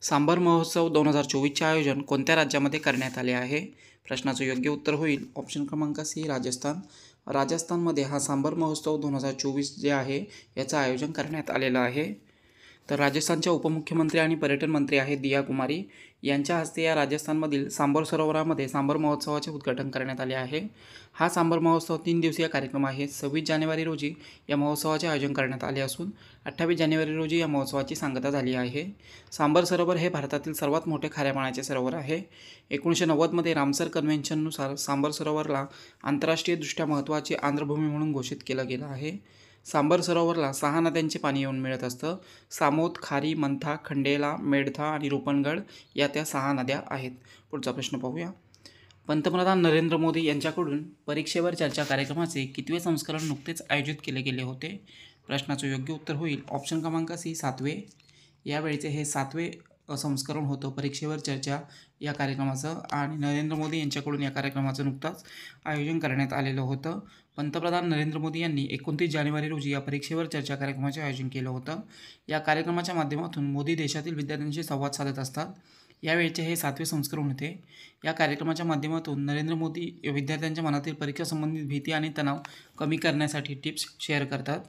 सांबर महोत्सव 2024चे आयोजन कोणत्या राज्यामध्ये करण्यात आले आहे? प्रश्नाचं योग्य उत्तर होईल ऑप्शन क्रमांक सी राजस्थान. राजस्थानमध्ये हा सांबर महोत्सव 2024 जे आहे याचं आयोजन करण्यात आलेलं आहे. तर राजस्थानच्या उपमुख्यमंत्री आणि पर्यटन मंत्री आहेत दिया कुमारी. यांच्या हस्ते या राजस्थानमधील सांबर सरोवरामध्ये सांबर महोत्सवाचे उद्घाटन करण्यात आले आहे. हा सांबर महोत्सव 3 दिवसीय कार्यक्रम आहे. 26 जानेवारी रोजी या महोत्सवाचे आयोजन करण्यात आले असून 28 जानेवारी रोजी या महोत्सवाची सांगता झाली आहे. सांबर सरोवर हे भारतातील सर्वात मोठे खाऱ्या पाण्याचे सरोवर आहे. 1990मध्ये रामसर कन्व्हेन्शननुसार सांबर सरोवरला आंतरराष्ट्रीयदृष्ट्या महत्त्वाची आर्द्रभूमी म्हणून घोषित केलं गेलं आहे. सांबर सरोवरला 6 नद्यांचे पाणी येऊन मिळत असतं. सामोद, खारी, मंथा, खंडेला, मेडथा आणि रूपनगड या त्या 6 नद्या आहेत. पुढचा प्रश्न पाहूया. पंतप्रधान नरेंद्र मोदी यांच्याकडून परीक्षेवर चर्चा कार्यक्रमाचे कितवे संस्करण नुकतेच आयोजित केले गेले होते? प्रश्नाचं योग्य उत्तर होईल ऑप्शन क्रमांक सी 7वे. यावेळीचे हे 7वे संस्करण होतं परीक्षेवर चर्चा या कार्यक्रमाचं आणि नरेंद्र मोदी यांच्याकडून या कार्यक्रमाचं नुकताच आयोजन करण्यात आलेलं होतं. पंतप्रधान नरेंद्र मोदी यांनी 29 जानेवारी रोजी या परीक्षेवर चर्चा कार्यक्रमाचे आयोजन केलं होतं. या कार्यक्रमाच्या माध्यमातून मोदी देशातील विद्यार्थ्यांशी संवाद साधत असतात. यावेळचे हे 7वे संस्करण होते. या कार्यक्रमाच्या माध्यमातून नरेंद्र मोदी विद्यार्थ्यांच्या मनातील परीक्षा संबंधित भीती आणि तणाव कमी करण्यासाठी टिप्स शेअर करतात.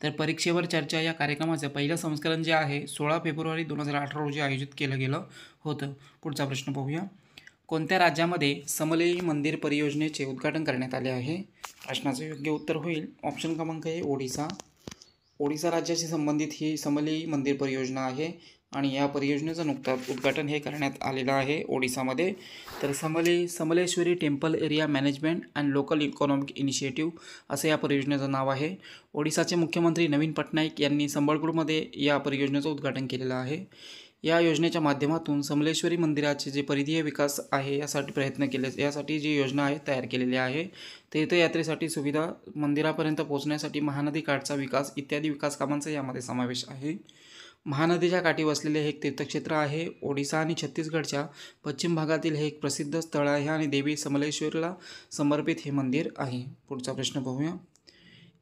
तर परीक्षेवर चर्चा या कार्यक्रमाचं पहिलं संस्करण जे आहे 16 फेब्रुवारी 2018 रोजी आयोजित केलं गेलं होतं. पुढचा प्रश्न पाहूया. कोणत्या राज्यामध्ये समलेई मंदिर परियोजनेचे उद्घाटन करण्यात आले आहे? प्रश्नाचं योग्य उत्तर होईल ऑप्शन क्रमांक ए ओडिसा. ओडिसा राज्याशी संबंधित ही समलेई मंदिर परियोजना आहे आणि या परियोजनेचं नुकताच उद्घाटन हे करण्यात आलेलं आहे ओडिसामध्ये. तर Samaleswari temple area management and local economic initiative असं या परियोजनेचं नाव आहे. ओडिसाचे मुख्यमंत्री नवीन पटनाईक यांनी संबळपूरमध्ये या परियोजनेचं उद्घाटन केलेलं आहे. या योजनेच्या माध्यमातून समलेश्वरी मंदिराचे जे परिधीय विकास आहे यासाठी प्रयत्न केले, यासाठी जी योजना आहे तयार केलेली आहे. तीर्थयात्रेसाठी सुविधा, मंदिरापर्यंत पोहोचण्यासाठी महानदी काठचा विकास इत्यादी विकास कामांचा यामध्ये समावेश आहे. महानदीच्या काठी वसलेले हे एक तीर्थक्षेत्र आहे. ओडिसा आणि छत्तीसगडच्या पश्चिम भागातील हे एक प्रसिद्ध स्थळ आहे आणि देवी समलेश्वरीला समर्पित हे मंदिर आहे. पुढचा प्रश्न पाहूया.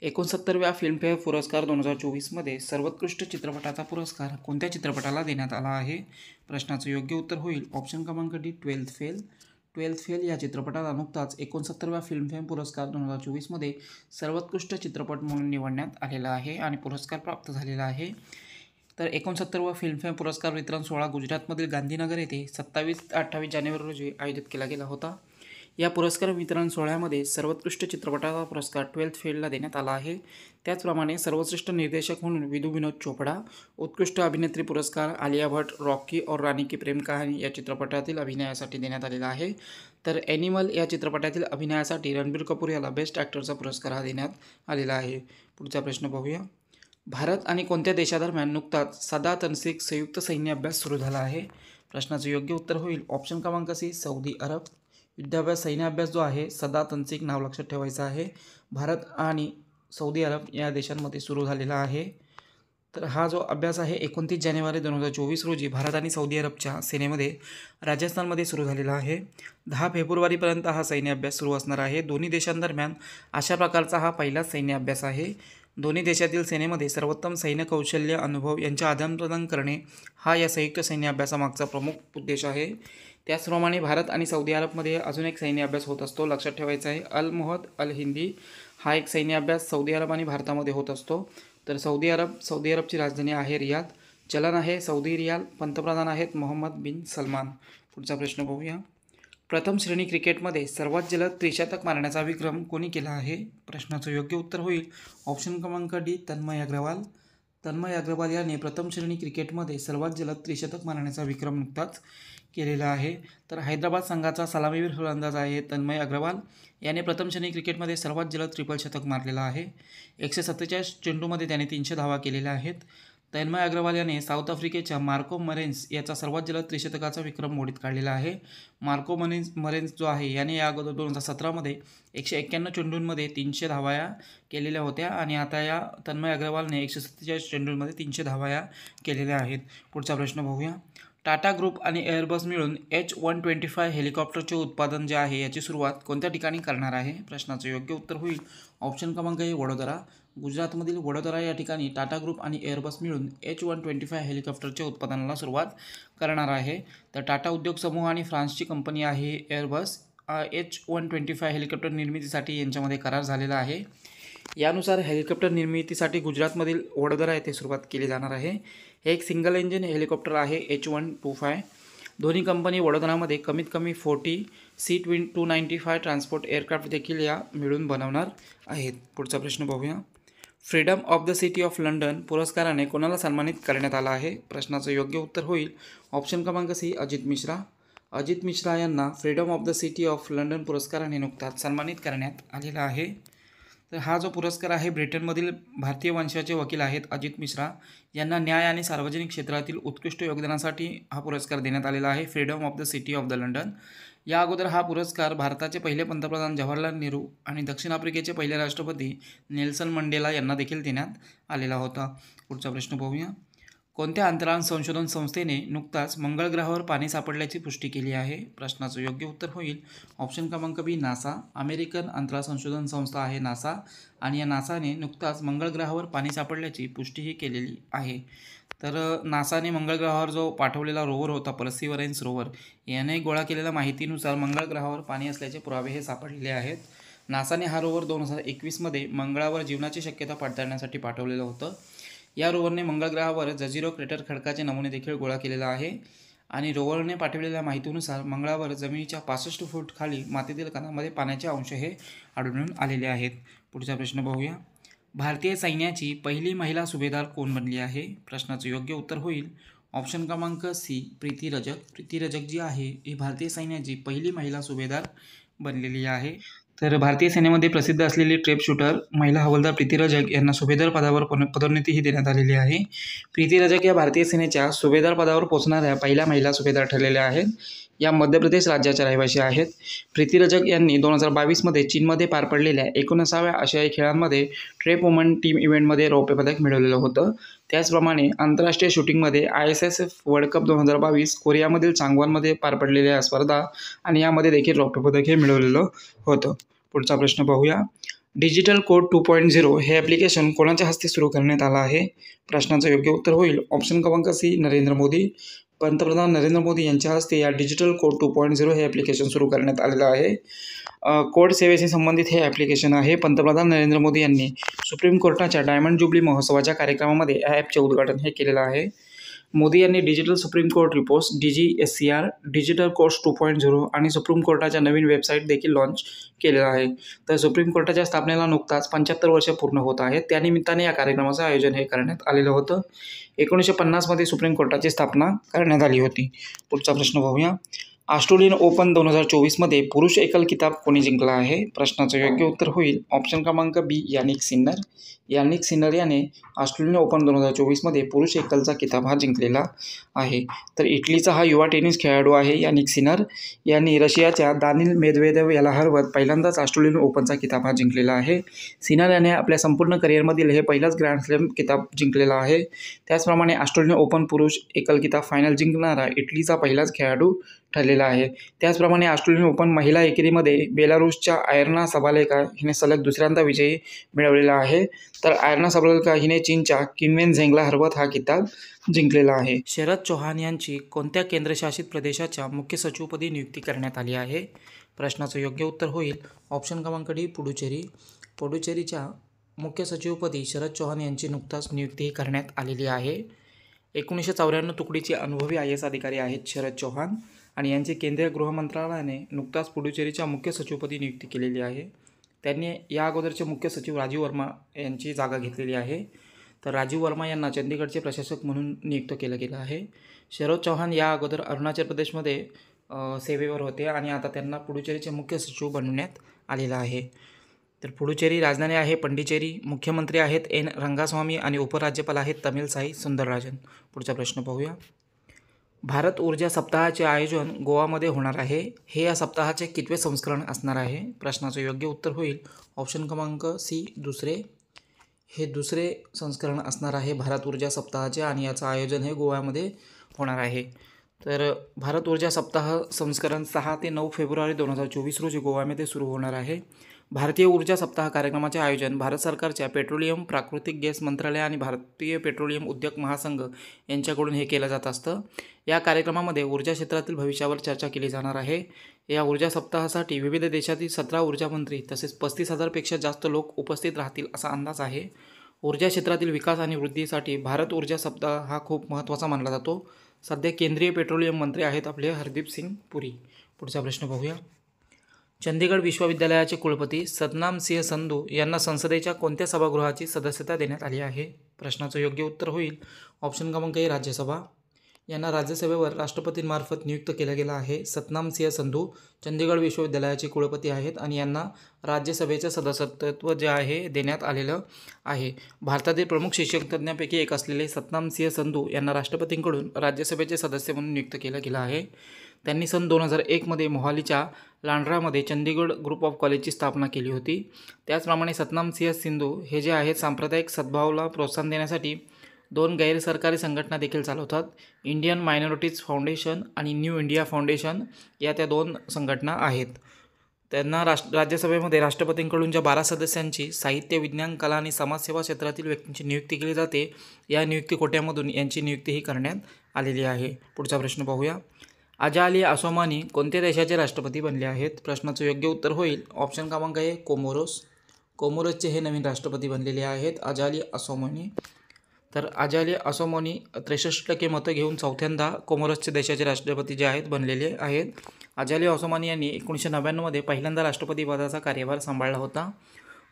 69व्या फिल्मफेअर पुरस्कार 2024मध्ये सर्वोत्कृष्ट चित्रपटाचा पुरस्कार कोणत्या चित्रपटाला देण्यात आला आहे? प्रश्नाचं योग्य उत्तर होईल ऑप्शन क्रमांक D 12th fail. 12th fail या चित्रपटाला नुकताच 69व्या फिल्मफेअर पुरस्कार 2024मध्ये सर्वोत्कृष्ट चित्रपट म्हणून निवडण्यात आलेला आहे आणि पुरस्कार प्राप्त झालेला आहे. तर 69वा फिल्मफेअर पुरस्कार वितरण सोहळा गुजरातमधील गांधीनगर येथे 27 ते 28 जानेवारी रोजी आयोजित केला गेला होता. या पुरस्कार वितरण सोहळ्यामध्ये सर्वोत्कृष्ट चित्रपटाचा पुरस्कार 12th फेलला देण्यात आला आहे. त्याचप्रमाणे सर्वश्रेष्ठ निर्देशक म्हणून विधू विनोद चोपडा, उत्कृष्ट अभिनेत्री पुरस्कार आलिया भट्ट रॉकी और रानी की प्रेम कहाणी या चित्रपटातील अभिनयासाठी देण्यात आलेला आहे. तर ॲनिमल या चित्रपटातील अभिनयासाठी रणबीर कपूर याला बेस्ट ॲक्टरचा पुरस्कार हा देण्यात आलेला आहे. पुढचा प्रश्न पाहूया. भारत आणि कोणत्या देशादरम्यान नुकताच सदा तनसिक संयुक्त सैन्य अभ्यास सुरू झाला आहे? प्रश्नाचं योग्य उत्तर होईल ऑप्शन क्रमांक सी सौदी अरब. युद्धाभ्यास सैन्य अभ्यास जो आहे सदा तनसिक नाव लक्षात ठेवायचं आहे. भारत आणि सौदी अरब या देशांमध्ये सुरू झालेला आहे. तर हा जो अभ्यास आहे 29 जानेवारी 2024 रोजी भारत आणि सौदी अरबच्या सेनेमध्ये राजस्थानमध्ये सुरू झालेला आहे. 10 फेब्रुवारीपर्यंत हा सैन्य अभ्यास सुरू असणार आहे. दोन्ही देशांदरम्यान अशा प्रकारचा हा पहिलाच सैन्य अभ्यास आहे. दोन्ही देशातील सेनेमध्ये सर्वोत्तम सैन्य कौशल्य अनुभव यांचे आदानप्रदान करणे हा या संयुक्त सैन्य अभ्यासामागचा प्रमुख उद्देश आहे. त्याचप्रमाणे भारत आणि सौदी अरबमध्ये अजून एक सैन्य अभ्यास होत असतो, लक्षात ठेवायचा आहे. अल मोहद अल हिंदी हा एक सैन्य अभ्यास सौदी अरब आणि भारतामध्ये होत असतो. तर सौदी अरबची राजधानी आहे रियाद. चलन आहे सौदी रियाल. पंतप्रधान आहेत मोहम्मद बिन सलमान. पुढचा प्रश्न पाहूया. प्रथम श्रेणी क्रिकेटमध्ये सर्वात जलद त्रिशतक मारण्याचा विक्रम कोणी केला आहे? प्रश्नाचं योग्य उत्तर होईल ऑप्शन क्रमांक डी तन्मय अग्रवाल. तन्मय अग्रवाल याने प्रथम श्रेणी क्रिकेटमध्ये सर्वात जलद त्रिशतक मारण्याचा विक्रम नुकताच केलेला आहे. तर हैदराबाद संघाचा सलामीवीर फलंदाज आहे तन्मय अग्रवाल. याने प्रथम श्रेणी क्रिकेटमध्ये सर्वात जलद ट्रिपल शतक मारलेलं आहे. 147 चेंडूमध्ये त्याने 300 धावा केलेल्या आहेत. तन्मय अग्रवाल याने साऊथ आफ्रिकेच्या मार्को मरेन्स याचा सर्वात जलद त्रिशतकाचा विक्रम मोडीत काढलेला आहे. मार्को मरेन्स जो आहे याने या अगोदर 2017मध्ये 191 चेंडूंमध्ये 300 धावाया केलेल्या होत्या आणि आता या तन्मय अग्रवालने 147 चेंडूंमध्ये 300 धावाया केलेल्या आहेत. पुढचा प्रश्न पाहूया. टाटा ग्रुप आणि एअरबस मिळून H-125 हेलिकॉप्टरचे उत्पादन जे आहे याची सुरुवात कोणत्या ठिकाणी करणार आहे? प्रश्नाचं योग्य उत्तर होईल ऑप्शन क्रमांक ए वडोदरा. गुजरातमधील वडोदरा या ठिकाणी टाटा ग्रुप आणि एअरबस मिळून H-125 हेलिकॉप्टरच्या उत्पादनाला सुरुवात करणार आहे. तर टाटा उद्योग समूह आणि फ्रान्सची कंपनी आहे एअरबस H-125 हेलिकॉप्टर निर्मितीसाठी यांच्यामध्ये करार झालेला आहे. यानुसार हेलिकॉप्टर निर्मितीसाठी गुजरातमधील वडोदरा येथे सुरुवात केली जाणार आहे. हे एक सिंगल इंजिन हेलिकॉप्टर आहे H-125. दोन्ही कंपनी वडोदरामध्ये कमीत कमी 40 C-295 ट्रान्सपोर्ट एअरक्राफ्ट देखील या मिळून बनवणार आहेत. पुढचा प्रश्न पाहूया. Freedom of the city of London पुरस्काराने कोणाला सन्मानित करण्यात आला आहे? प्रश्नाचं योग्य उत्तर होईल ऑप्शन क्रमांक सी अजित मिश्रा. अजित मिश्रा यांना freedom of the city of London पुरस्काराने नुकताच सन्मानित करण्यात आलेला आहे. तर हा जो पुरस्कार आहे ब्रिटनमधील भारतीय वंशाचे वकील आहेत अजित मिश्रा यांना न्याय आणि सार्वजनिक क्षेत्रातील उत्कृष्ट योगदानासाठी हा पुरस्कार देण्यात आलेला आहे freedom of the city of the London. या अगोदर हा पुरस्कार भारताचे पहिले पंतप्रधान जवाहरलाल नेहरू आणि दक्षिण आफ्रिकेचे पहिले राष्ट्रपती नेल्सन मंडेला यांना देखील देण्यात आलेला होता. पुढचा प्रश्न पाहूया. कोणत्या अंतराळ संशोधन संस्थेने नुकताच मंगळ ग्रहावर पाणी सापडल्याची पुष्टी केली आहे? प्रश्नाचं योग्य उत्तर होईल ऑप्शन क्रमांक बी नासा. अमेरिकन अंतराळ संशोधन संस्था आहे नासा आणि या नासाने नुकताच मंगळ ग्रहावर पाणी सापडल्याची पुष्टीही केलेली आहे. तर नासाने मंगळ ग्रहावर जो पाठवलेला रोवर होता परसिवरन्स रोवर याने गोळा केलेल्या माहितीनुसार मंगळ ग्रहावर पाणी असल्याचे पुरावे हे सापडलेले आहेत. नासाने हा रोवर 2021मध्ये मंगळावर जीवनाची शक्यता पडताळण्यासाठी पाठवलेलं होतं. या रोवरने मंगळ ग्रहावर जझिरो क्रेटर खडकाचे नमुने देखील गोळा केलेला आहे आणि रोवरने पाठवलेल्या माहितीनुसार मंगळावर जमिनीच्या 65 फूट खाली मातीतील कणांमध्ये पाण्याचे अंश हे आढळून आलेले आहेत. पुढचा प्रश्न पाहूया. भारतीय सैन्याची पहिली महिला सुभेदार कोण बनली आहे? प्रश्नाचं योग्य उत्तर होईल ऑप्शन क्रमांक सी प्रीती रजक. प्रीती रजक जी आहे ही भारतीय सैन्याची पहिली महिला सुभेदार बनलेली आहे. तर भारतीय सेनेमध्ये प्रसिद्ध असलेली ट्रेप शूटर महिला हवालदार प्रीती रजक यांना सुभेदार पदावर पदोन्नतीही देण्यात आलेली आहे. प्रीती रजक या भारतीय सेनेच्या सुभेदार पदावर पोहोचणाऱ्या पहिल्या महिला सुभेदार ठरलेल्या आहेत. या मध्य प्रदेश राज्याच्या रहिवासी आहेत. प्रीती रजक यांनी 2022मध्ये चीनमध्ये पार पडलेल्या 19व्या आशियाई खेळांमध्ये ट्रेप वुमन टीम इव्हेंटमध्ये रौप्य पदक मिळवलेलं होतं. त्याचप्रमाणे आंतरराष्ट्रीय शूटिंगमध्ये ISSF वर्ल्ड कप 2022 कोरियामधील चांगवॉनमध्ये पार पडलेल्या स्पर्धा आणि यामध्ये देखील रौप्य पदक हे मिळवलेलं होतं. पुढचा प्रश्न पाहूया. डिजिटल कोड 2.0 हे ॲप्लिकेशन कोणाच्या हस्ते सुरू करण्यात आलं आहे? प्रश्नाचं योग्य उत्तर होईल ऑप्शन क्रमांक सी नरेंद्र मोदी. पंतप्रधान नरेंद्र मोदी यांच्या हस्ते या डिजिटल कोड 2.0 हे ॲप्लिकेशन सुरू करण्यात आलेलं आहे. कोड सेवेशी संबंधित हे ॲप्लिकेशन आहे. पंतप्रधान नरेंद्र मोदी यांनी सुप्रीम कोर्टाच्या डायमंड जुबली महोत्सवाच्या कार्यक्रमामध्ये या ॲपचे उद्घाटन हे केलेलं आहे. मोदी यांनी digital supreme court reports DGSCR, digital courts 2.0 आणि सुप्रीम कोर्टाच्या नवीन वेबसाईट देखील लॉन्च केलेलं आहे. तर सुप्रीम कोर्टाच्या स्थापनेला नुकताच 75 वर्ष पूर्ण होत आहेत. त्यानिमित्ताने या कार्यक्रमाचं आयोजन हे करण्यात आलेलं होतं. 1950मध्ये सुप्रीम कोर्टाची स्थापना करण्यात आली होती. पुढचा प्रश्न पाहूया. ऑस्ट्रेलियन ओपन 2024मध्ये पुरुष एकल किताब कोणी जिंकला आहे? प्रश्नाचं योग्य उत्तर होईल ऑप्शन क्रमांक बी यानिक सिन्नर. यानिक सिन्नर याने ऑस्ट्रेलियन ओपन 2024मध्ये पुरुष एकलचा किताब हा जिंकलेला आहे. तर इटलीचा हा युवा टेनिस खेळाडू आहे यानिक सिन्नर. यांनी रशियाच्या दानिल मेदवेदेव याला हरवत पहिल्यांदाच ऑस्ट्रेलियन ओपनचा किताब हा जिंकलेला आहे. सिन्नर याने आपल्या संपूर्ण करिअरमधील हे पहिलाच ग्रँड स्लॅम किताब जिंकलेला आहे. त्याचप्रमाणे ऑस्ट्रेलियन ओपन पुरुष एकल किताब फायनल जिंकणारा इटलीचा पहिलाच खेळाडू ठरलेला आहे. त्याचप्रमाणे ऑस्ट्रेलियन ओपन महिला एकेरीमध्ये बेलारूसच्या आयर्ना सबालेका हिने सलग दुसऱ्यांदा विजयी मिळवलेला आहे. तर आयर्ना सबालेका हिने चीनच्या किनवेन झेंगला हरवत हा किताब जिंकलेला आहे. शरद चौहान यांची कोणत्या केंद्रशासित प्रदेशाच्या मुख्य सचिवपदी नियुक्ती करण्यात आली आहे? प्रश्नाचं योग्य उत्तर होईल ऑप्शन क्रमांक डी पुडुचेरी. पुडुचेरीच्या मुख्य सचिवपदी शरद चौहान यांची नुकताच नियुक्ती करण्यात आलेली आहे. 1994 तुकडीचे अनुभवी IAS अधिकारी आहेत शरद चौहान आणि यांची केंद्रीय गृहमंत्रालयाने नुकताच पुडुचेरीच्या मुख्य सचिवपदी नियुक्ती केलेली आहे. त्यांनी या अगोदरचे मुख्य सचिव राजीव वर्मा यांची जागा घेतलेली आहे. तर राजीव वर्मा यांना चंदीगडचे प्रशासक म्हणून नियुक्त केलं गेलं आहे. शरद चौहान या अगोदर अरुणाचल प्रदेशमध्ये सेवेवर होते आणि आता त्यांना पुडुचेरीचे मुख्य सचिव बनवण्यात आलेलं आहे. तर पुडुचेरी राजधानी आहे पंडिचेरी. मुख्यमंत्री आहेत N रंगास्वामी आणि उपराज्यपाल आहेत तमिलसाई सुंदरराजन. पुढचा प्रश्न पाहूया. भारत ऊर्जा सप्ताहाचे आयोजन गोवामध्ये होणार आहे. हे या सप्ताहाचे कितवे संस्करण असणार आहे? प्रश्नाचं योग्य उत्तर होईल ऑप्शन क्रमांक सी दुसरे. हे दुसरे संस्करण असणार आहे भारत ऊर्जा सप्ताहाचे आणि याचं आयोजन हे गोव्यामध्ये होणार आहे. तर भारत ऊर्जा सप्ताह संस्करण 6 ते 9 फेब्रुवारी 2024 रोजी गोव्यामध्ये सुरू होणार आहे. भारतीय ऊर्जा सप्ताह कार्यक्रमाचे आयोजन भारत सरकारच्या पेट्रोलियम, प्राकृतिक गॅस मंत्रालय आणि भारतीय पेट्रोलियम उद्योग महासंघ यांच्याकडून हे केलं जात असतं. या कार्यक्रमामध्ये ऊर्जा क्षेत्रातील भविष्यावर चर्चा केली जाणार आहे. या ऊर्जा सप्ताहासाठी विविध देशातील 17 ऊर्जा मंत्री तसेच 35,000पेक्षा जास्त लोक उपस्थित राहतील असा अंदाज आहे. ऊर्जा क्षेत्रातील विकास आणि वृद्धीसाठी भारत ऊर्जा सप्ताह हा खूप महत्त्वाचा मानला जातो. सध्या केंद्रीय पेट्रोलियम मंत्री आहेत आपले हरदीप सिंग पुरी. पुढचा प्रश्न पाहूया. चंदीगड विश्वविद्यालयाचे कुलपती सतनाम सिंह संधू यांना संसदेच्या कोणत्या सभागृहाची सदस्यता देण्यात आली आहे? प्रश्नाचं योग्य उत्तर होईल ऑप्शन क्रमांक ए राज्यसभा. यांना राज्यसभेवर राष्ट्रपतींमार्फत नियुक्त केलं गेलं आहे. सतनाम सिंह संधू चंदीगड विश्वविद्यालयाचे कुलपती आहेत आणि यांना राज्यसभेचं सदस्यत्व जे आहे देण्यात आलेलं आहे. भारतातील प्रमुख शिक्षकतज्ञांपैकी एक असलेले सतनाम सिंह संधू यांना राष्ट्रपतींकडून राज्यसभेचे सदस्य म्हणून नियुक्त केलं गेलं आहे. त्यांनी सन 2001मध्ये मोहालीच्या लांड्रामध्ये चंदीगड ग्रुप ऑफ कॉलेजची स्थापना केली होती. त्याचप्रमाणे सतनाम सिंह संधू हे जे आहेत सांप्रदायिक सद्भावाला प्रोत्साहन देण्यासाठी 2 गैरसरकारी संघटना देखील चालवतात. इंडियन मायनॉरिटीज फाउंडेशन आणि न्यू इंडिया फाउंडेशन या त्या 2 संघटना आहेत. त्यांना राज्यसभेमध्ये राष्ट्रपतींकडून ज्या 12 सदस्यांची साहित्य, विज्ञान, कला आणि समाजसेवा क्षेत्रातील व्यक्तींची नियुक्ती केली जाते, या नियुक्ती कोट्यामधून यांची नियुक्तीही करण्यात आलेली आहे. पुढचा प्रश्न पाहूया. अजाली असोमानी कोणत्या देशाचे राष्ट्रपती बनले आहेत? प्रश्नाचं योग्य उत्तर होईल ऑप्शन क्रमांक ए कोमोरोस. कोमोरोसचे हे नवीन राष्ट्रपती बनलेले आहेत अजाली असोमानी. तर अजाली असोमानी 63% मतं घेऊन चौथ्यांदा कोमोरोसचे देशाचे राष्ट्रपती जे आहेत बनलेले आहेत. अजाली असोमानी यांनी 1999मध्ये पहिल्यांदा राष्ट्रपतीपदाचा कार्यभार सांभाळला होता.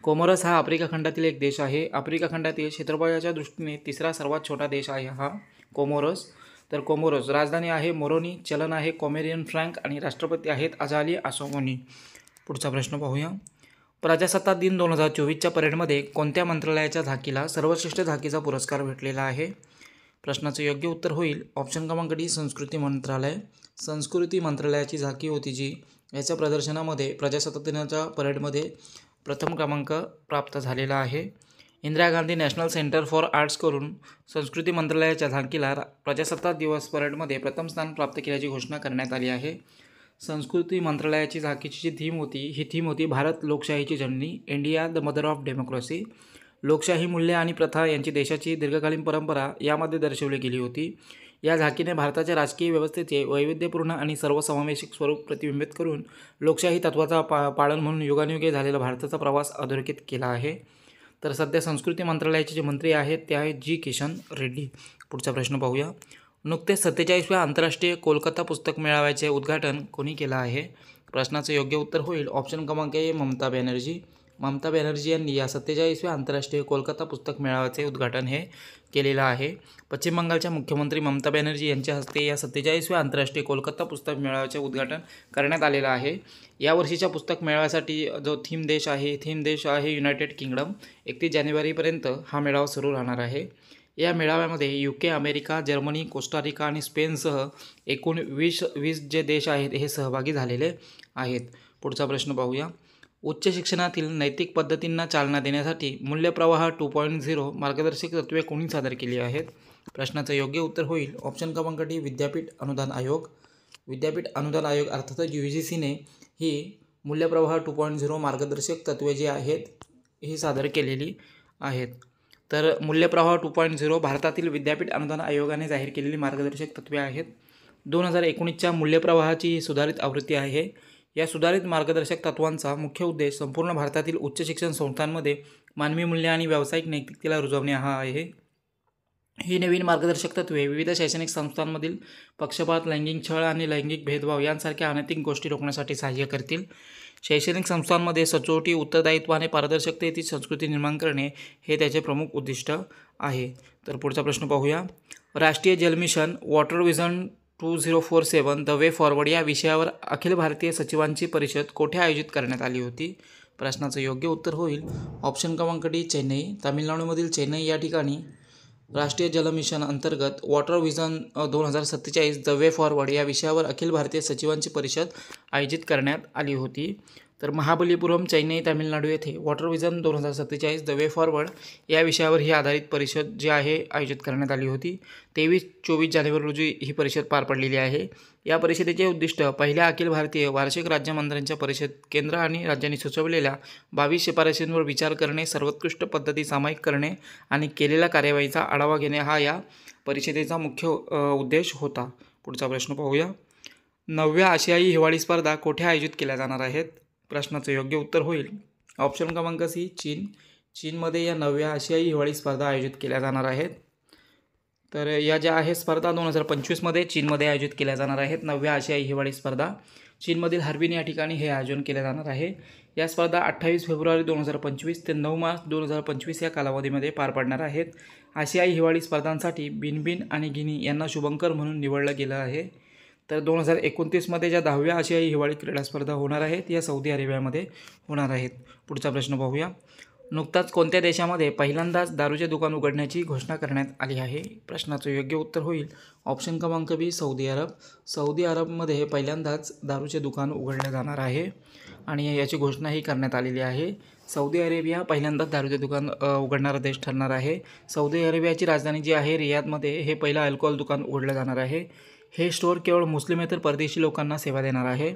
कोमोरोस हा आफ्रिका खंडातील एक देश आहे. आफ्रिका खंडातील क्षेत्रफळाच्या दृष्टीने 3रा सर्वात छोटा देश आहे हा कोमोरोस. तर कोमोरोस राजधानी आहे मोरोनी, चलन आहे कोमेरियन फ्रँक आणि राष्ट्रपती आहेत अजाली असोमानी. पुढचा प्रश्न पाहूया. प्रजासत्ताक दिन 2024च्या परेडमध्ये कोणत्या मंत्रालयाच्या झाकीला सर्वश्रेष्ठ झाकीचा पुरस्कार भेटलेला आहे? प्रश्नाचं योग्य उत्तर होईल ऑप्शन क्रमांक डी संस्कृती मंत्रालय. संस्कृती मंत्रालयाची झाकी होती जी याच्या प्रदर्शनामध्ये प्रजासत्ताक दिनाच्या परेडमध्ये प्रथम क्रमांक प्राप्त झालेला आहे. Indira Gandhi national centre for आर्ट्सकडून संस्कृती मंत्रालयाच्या झाकीला प्रजासत्ताक दिवस परेडमध्ये प्रथम स्थान प्राप्त केल्याची घोषणा करण्यात आली आहे. संस्कृती मंत्रालयाची झाकीची जी थीम होती भारत लोकशाहीची जननी, India the mother of democracy. लोकशाही मूल्य आणि प्रथा यांची देशाची दीर्घकालीन परंपरा यामध्ये दर्शवली गेली होती. या झाकीने भारताच्या राजकीय व्यवस्थेचे वैविध्यपूर्ण आणि सर्वसमावेशक स्वरूप प्रतिबिंबित करून लोकशाही तत्त्वाचा पालन म्हणून युगानुयुगे झालेला भारताचा प्रवास अधोरेखित केला आहे. तर सध्या संस्कृती मंत्रालयाचे जे मंत्री आहेत ते आहेत जी किशन रेड्डी. पुढचा प्रश्न पाहूया. नुकतेच 47व्या आंतरराष्ट्रीय कोलकाता पुस्तक मेळाव्याचे उद्घाटन कोणी केलं आहे? प्रश्नाचं योग्य उत्तर होईल ऑप्शन क्रमांक ए ममता बॅनर्जी. ममता बॅनर्जी यांनी या 47व्या आंतरराष्ट्रीय कोलकाता पुस्तक मेळाव्याचे उद्घाटन हे केलेलं आहे. पश्चिम बंगालच्या मुख्यमंत्री ममता बॅनर्जी यांच्या हस्ते या 47व्या आंतरराष्ट्रीय कोलकाता पुस्तक मेळाव्याचे उद्घाटन करण्यात आलेलं आहे. यावर्षीच्या पुस्तक मेळाव्यासाठी जो थीम देश आहे युनायटेड किंगडम. 31 जानेवारीपर्यंत हा मेळावा सुरू राहणार आहे. या मेळाव्यामध्ये UK, अमेरिका, जर्मनी, कोस्टारिका आणि स्पेनसह एकूण 20 जे देश आहेत हे सहभागी झालेले आहेत. पुढचा प्रश्न पाहूया. उच्च शिक्षणातील नैतिक पद्धतींना चालना देण्यासाठी मूल्यप्रवाह 2.0 मार्गदर्शक तत्त्वे कोणी सादर केली आहेत? प्रश्नाचं योग्य उत्तर होईल ऑप्शन क्रमांक डी विद्यापीठ अनुदान आयोग. विद्यापीठ अनुदान आयोग अर्थातच UGCने ही मूल्यप्रवाह 2.0 मार्गदर्शक तत्त्वे जी आहेत ही सादर केलेली आहेत. तर मूल्यप्रवाह 2.0 भारतातील विद्यापीठ अनुदान आयोगाने जाहीर केलेली मार्गदर्शक तत्त्वे आहेत. 2019च्या मूल्यप्रवाहाची सुधारित आवृत्ती आहे. या सुधारित मार्गदर्शक तत्त्वांचा मुख्य उद्देश संपूर्ण भारतातील उच्च शिक्षण संस्थांमध्ये मानवी मूल्य आणि व्यावसायिक नैतिकतेला रुजवणे हा आहे. ही नवीन मार्गदर्शक तत्त्वे विविध शैक्षणिक संस्थांमधील पक्षपात, लैंगिक छळ आणि लैंगिक भेदभाव यांसारख्या अनैतिक गोष्टी रोखण्यासाठी सहाय्य करतील. शैक्षणिक संस्थांमध्ये सचोटी, उत्तरदायित्व आणि पारदर्शकतेची संस्कृती निर्माण करणे हे त्याचे प्रमुख उद्दिष्ट आहे. तर पुढचा प्रश्न पाहूया. राष्ट्रीय जल mission water vision 2047 the way forward या विषयावर अखिल भारतीय सचिवांची परिषद कोठे आयोजित करण्यात आली होती? प्रश्नाचं योग्य उत्तर होईल ऑप्शन क्रमांक डी चेन्नई. तामिळनाडूमधील चेन्नई या ठिकाणी राष्ट्रीय जल मिशन अंतर्गत water vision 2047 the way forward या विषयावर अखिल भारतीय सचिवांची परिषद आयोजित करण्यात आली होती. तर महाबलीपुरम चेन्नई तामिळनाडू येथे water vision 2047 the way forward या विषयावर ही आधारित परिषद जी आहे आयोजित करण्यात आली होती. 23-24 जानेवारी रोजी ही परिषद पार पडलेली आहे. या परिषदेचे उद्दिष्ट पहिल्या अखिल भारतीय वार्षिक राज्यमंत्र्यांच्या परिषद केंद्र आणि राज्यांनी सुचवलेल्या 22 शिफारशींवर विचार करणे, सर्वोत्कृष्ट पद्धती सामायिक करणे आणि केलेल्या कार्यवाहीचा आढावा घेणे हा या परिषदेचा मुख्य उद्देश होता. पुढचा प्रश्न पाहूया. 9व्या आशियाई हिवाळी स्पर्धा कोठे आयोजित केल्या जाणार आहेत? प्रश्नाचं योग्य उत्तर होईल ऑप्शन क्रमांक सी चीन. चीनमध्ये या 9व्या आशियाई हिवाळी स्पर्धा आयोजित केल्या जाणार आहेत. तर या ज्या आहे स्पर्धा 2025मध्ये चीनमध्ये आयोजित केल्या जाणार आहेत. 9व्या आशियाई हिवाळी स्पर्धा चीनमधील हार्बिन या ठिकाणी हे आयोजन केले जाणार आहे. या स्पर्धा 28 फेब्रुवारी 2025 ते 9 मार्च 2025 या कालावधीमध्ये पार पडणार आहेत. आशियाई हिवाळी स्पर्धांसाठी बिनबिन आणि गिनी यांना शुभंकर म्हणून निवडलं गेलं आहे. तर 2029मध्ये ज्या 10व्या आशियाई हिवाळी क्रीडा स्पर्धा होणार आहेत या सौदी अरेबियामध्ये होणार आहेत. पुढचा प्रश्न पाहूया. नुकताच कोणत्या देशामध्ये पहिल्यांदाच दारूचे दुकान उघडण्याची घोषणा करण्यात आली आहे? प्रश्नाचं योग्य उत्तर होईल ऑप्शन क्रमांक बी सौदी अरब. सौदी अरबमध्ये पहिल्यांदाच दारूचे दुकान उघडले जाणार आहे आणि याची घोषणाही करण्यात आलेली आहे. सौदी अरेबिया पहिल्यांदाच दारूचे दुकान उघडणारा देश ठरणार आहे. सौदी अरेबियाची राजधानी जी आहे रियादमध्ये हे पहिलं अल्कोहोल दुकान उघडलं जाणार आहे. हे स्टोअर केवळ मुस्लिमेतर परदेशी लोकांना सेवा देणार आहे.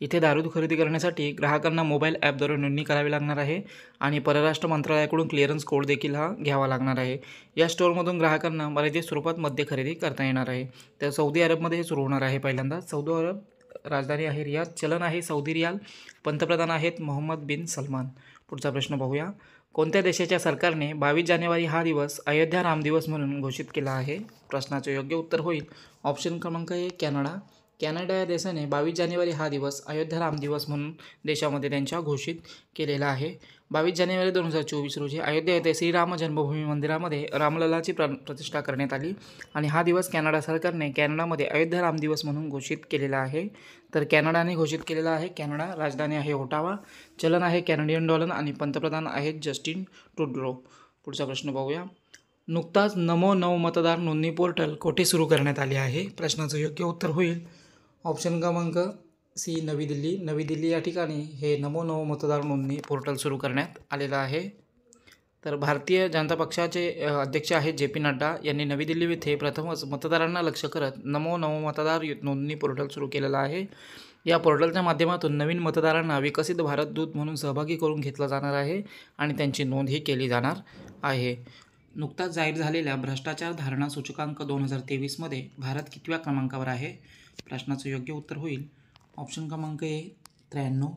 इथे दारू खरेदी करण्यासाठी ग्राहकांना मोबाईल ॲपद्वारे नोंदणी करावी लागणार आहे आणि परराष्ट्र मंत्रालयाकडून क्लिअरन्स कोड देखील हा घ्यावा लागणार आहे. या स्टोअरमधून ग्राहकांना मर्यादित स्वरूपात मद्य खरेदी करता येणार आहे. तर सौदी अरबमध्ये हे सुरू होणार आहे पहिल्यांदा. सौदी अरब राजधानी आहे रियाद. चलन आहे सौदी रियाल. पंतप्रधान आहेत मोहम्मद बिन सलमान. पुढचा प्रश्न पाहूया. कोणत्या देशाच्या सरकारने 22 जानेवारी हा दिवस अयोध्या राम दिवस म्हणून घोषित केला आहे? प्रश्नाचे योग्य उत्तर होईल ऑप्शन क्रमांक ए कॅनडा. कॅनडा या देशाने 22 जानेवारी हा दिवस अयोध्या राम दिवस म्हणून देशामध्ये त्यांच्या घोषित केलेला आहे. 22 जानेवारी 2024 रोजी अयोध्या येथे श्रीराम जन्मभूमी मंदिरामध्ये रामललाची प्रतिष्ठा करण्यात आली आणि हा दिवस कॅनडा सरकारने कॅनडामध्ये अयोध्या राम दिवस म्हणून घोषित केलेला आहे. तर कॅनडाने घोषित केलेला आहे कॅनडा. राजधानी आहे ओटावा. चलन आहे कॅनडियन डॉलर आणि पंतप्रधान आहेत जस्टिन ट्रुडो. पुढचा प्रश्न पाहूया. नुकताच नमो नव मतदार नोंदणी पोर्टल कोठे सुरू करण्यात आले आहे? प्रश्नाचं योग्य उत्तर होईल ऑप्शन क्रमांक सी नवी दिल्ली. नवी दिल्ली या ठिकाणी हे नमो नव मतदार नोंदणी पोर्टल सुरू करण्यात आलेलं आहे. तर भारतीय जनता पक्षाचे अध्यक्ष आहेत जे.पी. नड्डा यांनी नवी दिल्ली येथे प्रथमच मतदारांना लक्ष्य करत नमो नव मतदार नोंदणी पोर्टल सुरू केलेलं आहे. या पोर्टलच्या माध्यमातून नवीन मतदारांना विकसित भारत दूत म्हणून सहभागी करून घेतलं जाणार आहे आणि त्यांची नोंदही केली जाणार आहे. नुकताच जाहीर झालेल्या भ्रष्टाचार धारणा सूचकांक 2023मध्ये भारत कितव्या क्रमांकावर आहे? प्रश्नाचं योग्य उत्तर होईल ऑप्शन क्रमांक ए 93.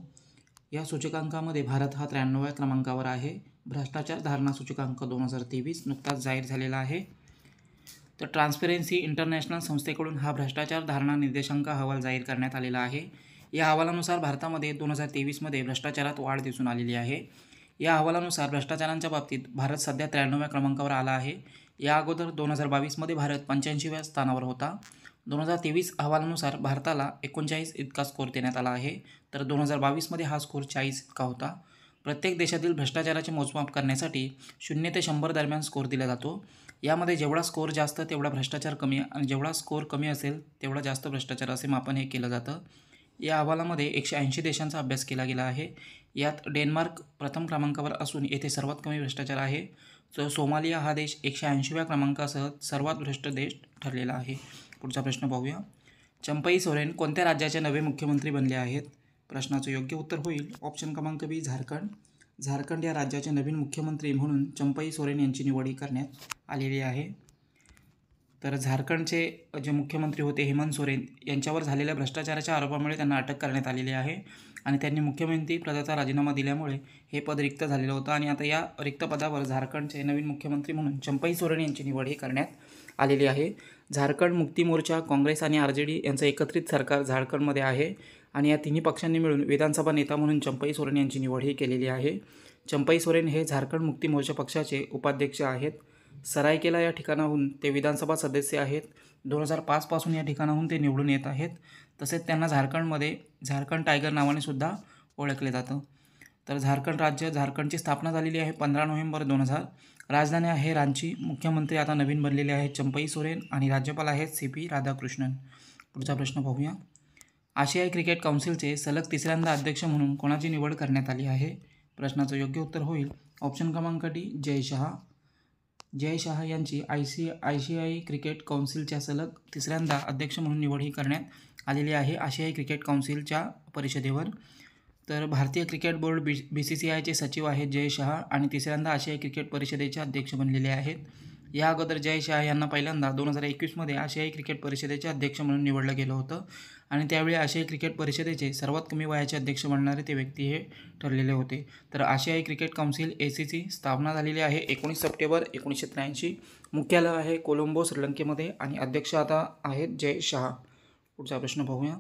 या सूचकांकामध्ये भारत हा 93व्या क्रमांकावर आहे. भ्रष्टाचार धारणा सूचकांक 2023 नुकताच जाहीर झालेला आहे. तर ट्रान्सपरन्सी इंटरनॅशनल संस्थेकडून हा भ्रष्टाचार धारणा निर्देशांक अहवाल जाहीर करण्यात आलेला आहे. या अहवालानुसार भारतामध्ये 2023मध्ये भ्रष्टाचारात वाढ दिसून आलेली आहे. या अहवालानुसार भ्रष्टाचारांच्या बाबतीत भारत सध्या 93व्या क्रमांकावर आला आहे. या अगोदर 2022मध्ये भारत 85व्या स्थानावर होता. 2023 अहवालानुसार भारताला 39 इतका स्कोर देण्यात आला आहे. तर 2022मध्ये हा स्कोर 40 इतका होता. प्रत्येक देशातील भ्रष्टाचाराचे मोजमाप करण्यासाठी 0 ते 100 दरम्यान स्कोर दिला जातो. यामध्ये जेवढा स्कोर जास्त तेवढा भ्रष्टाचार कमी आणि जेवढा स्कोर कमी असेल तेवढा जास्त भ्रष्टाचार असे मापन हे केलं जातं. या अहवालामध्ये 180 देशांचा अभ्यास केला गेला आहे. यात डेन्मार्क प्रथम क्रमांकावर असून येथे सर्वात कमी भ्रष्टाचार आहे. सोमालिया हा देश 180व्या क्रमांकासह सर्वात भ्रष्ट देश ठरलेला आहे. पुढचा प्रश्न पाहूया. चंपई सोरेन कोणत्या राज्याचे नवे मुख्यमंत्री बनले आहेत? प्रश्नाचं योग्य उत्तर होईल ऑप्शन क्रमांक बी झारखंड. झारखंड या राज्याचे नवीन मुख्यमंत्री म्हणून चंपई सोरेन यांची निवड करण्यात आलेली आहे. तर झारखंडचे जे मुख्यमंत्री होते हेमंत सोरेन यांच्यावर झालेल्या भ्रष्टाचाराच्या आरोपामुळे त्यांना अटक करण्यात आलेली आहे आणि त्यांनी मुख्यमंत्री पदाचा राजीनामा दिल्यामुळे हे पद रिक्त झालेलं होतं आणि आता या रिक्त पदावर झारखंडचे नवीन मुख्यमंत्री म्हणून चंपई सोरेन यांची निवड ही करण्यात आलेली आहे. झारखंड मुक्ती मोर्चा, काँग्रेस आणि RJD यांचं एकत्रित सरकार झारखंडमध्ये आहे आणि या तिन्ही पक्षांनी मिळून विधानसभा नेता म्हणून चंपई सोरेन यांची निवड ही केलेली आहे. चंपई सोरेन हे झारखंड मुक्ती मोर्चा पक्षाचे उपाध्यक्ष आहेत. सरायकेला या ठिकाणाहून ते विधानसभा सदस्य आहेत. 2005 पासून या ठिकाणाहून ते निवडून येत आहेत. तसेच त्यांना झारखंडमध्ये झारखंड टायगर नावाने सुद्धा ओळखले जातं. तर झारखंड राज्य झारखंडची स्थापना झालेली आहे 15 नोव्हेंबर 2000. राजधानी आहे रांची. मुख्यमंत्री आता नवीन बनलेले आहेत चंपई सोरेन आणि राज्यपाल आहेत CP राधाकृष्णन. पुढचा प्रश्न पाहूया. आशियाई क्रिकेट काउन्सिलचे सलग तिसऱ्यांदा अध्यक्ष म्हणून कोणाची निवड करण्यात आली आहे? प्रश्नाचं योग्य उत्तर होईल ऑप्शन क्रमांक डी, जय शहा. जय शहा यांची आशियाई क्रिकेट काउन्सिलच्या सलग तिसऱ्यांदा अध्यक्ष म्हणून निवड ही करण्यात आलेली आहे आशियाई क्रिकेट काउन्सिलच्या परिषदेवर. तर भारतीय क्रिकेट बोर्ड BCCIचे सचिव आहेत जय शहा आणि तिसऱ्यांदा आशियाई क्रिकेट परिषदेचे अध्यक्ष बनलेले आहेत. या अगोदर जय शहा यांना पहिल्यांदा 2021मध्ये आशियाई क्रिकेट परिषदेचे अध्यक्ष म्हणून निवडलं गेलं होतं आणि त्यावेळी आशियाई क्रिकेट परिषदेचे सर्वात कमी वयाचे अध्यक्ष बनणारे ते व्यक्ती हे ठरलेले होते. तर आशियाई क्रिकेट काउन्सिल ACC स्थापना झालेली आहे 19 सप्टेंबर 1983. मुख्यालय आहे कोलंबो, श्रीलंकेमध्ये आणि अध्यक्ष आता आहेत जय शहा. पुढचा प्रश्न पाहूया.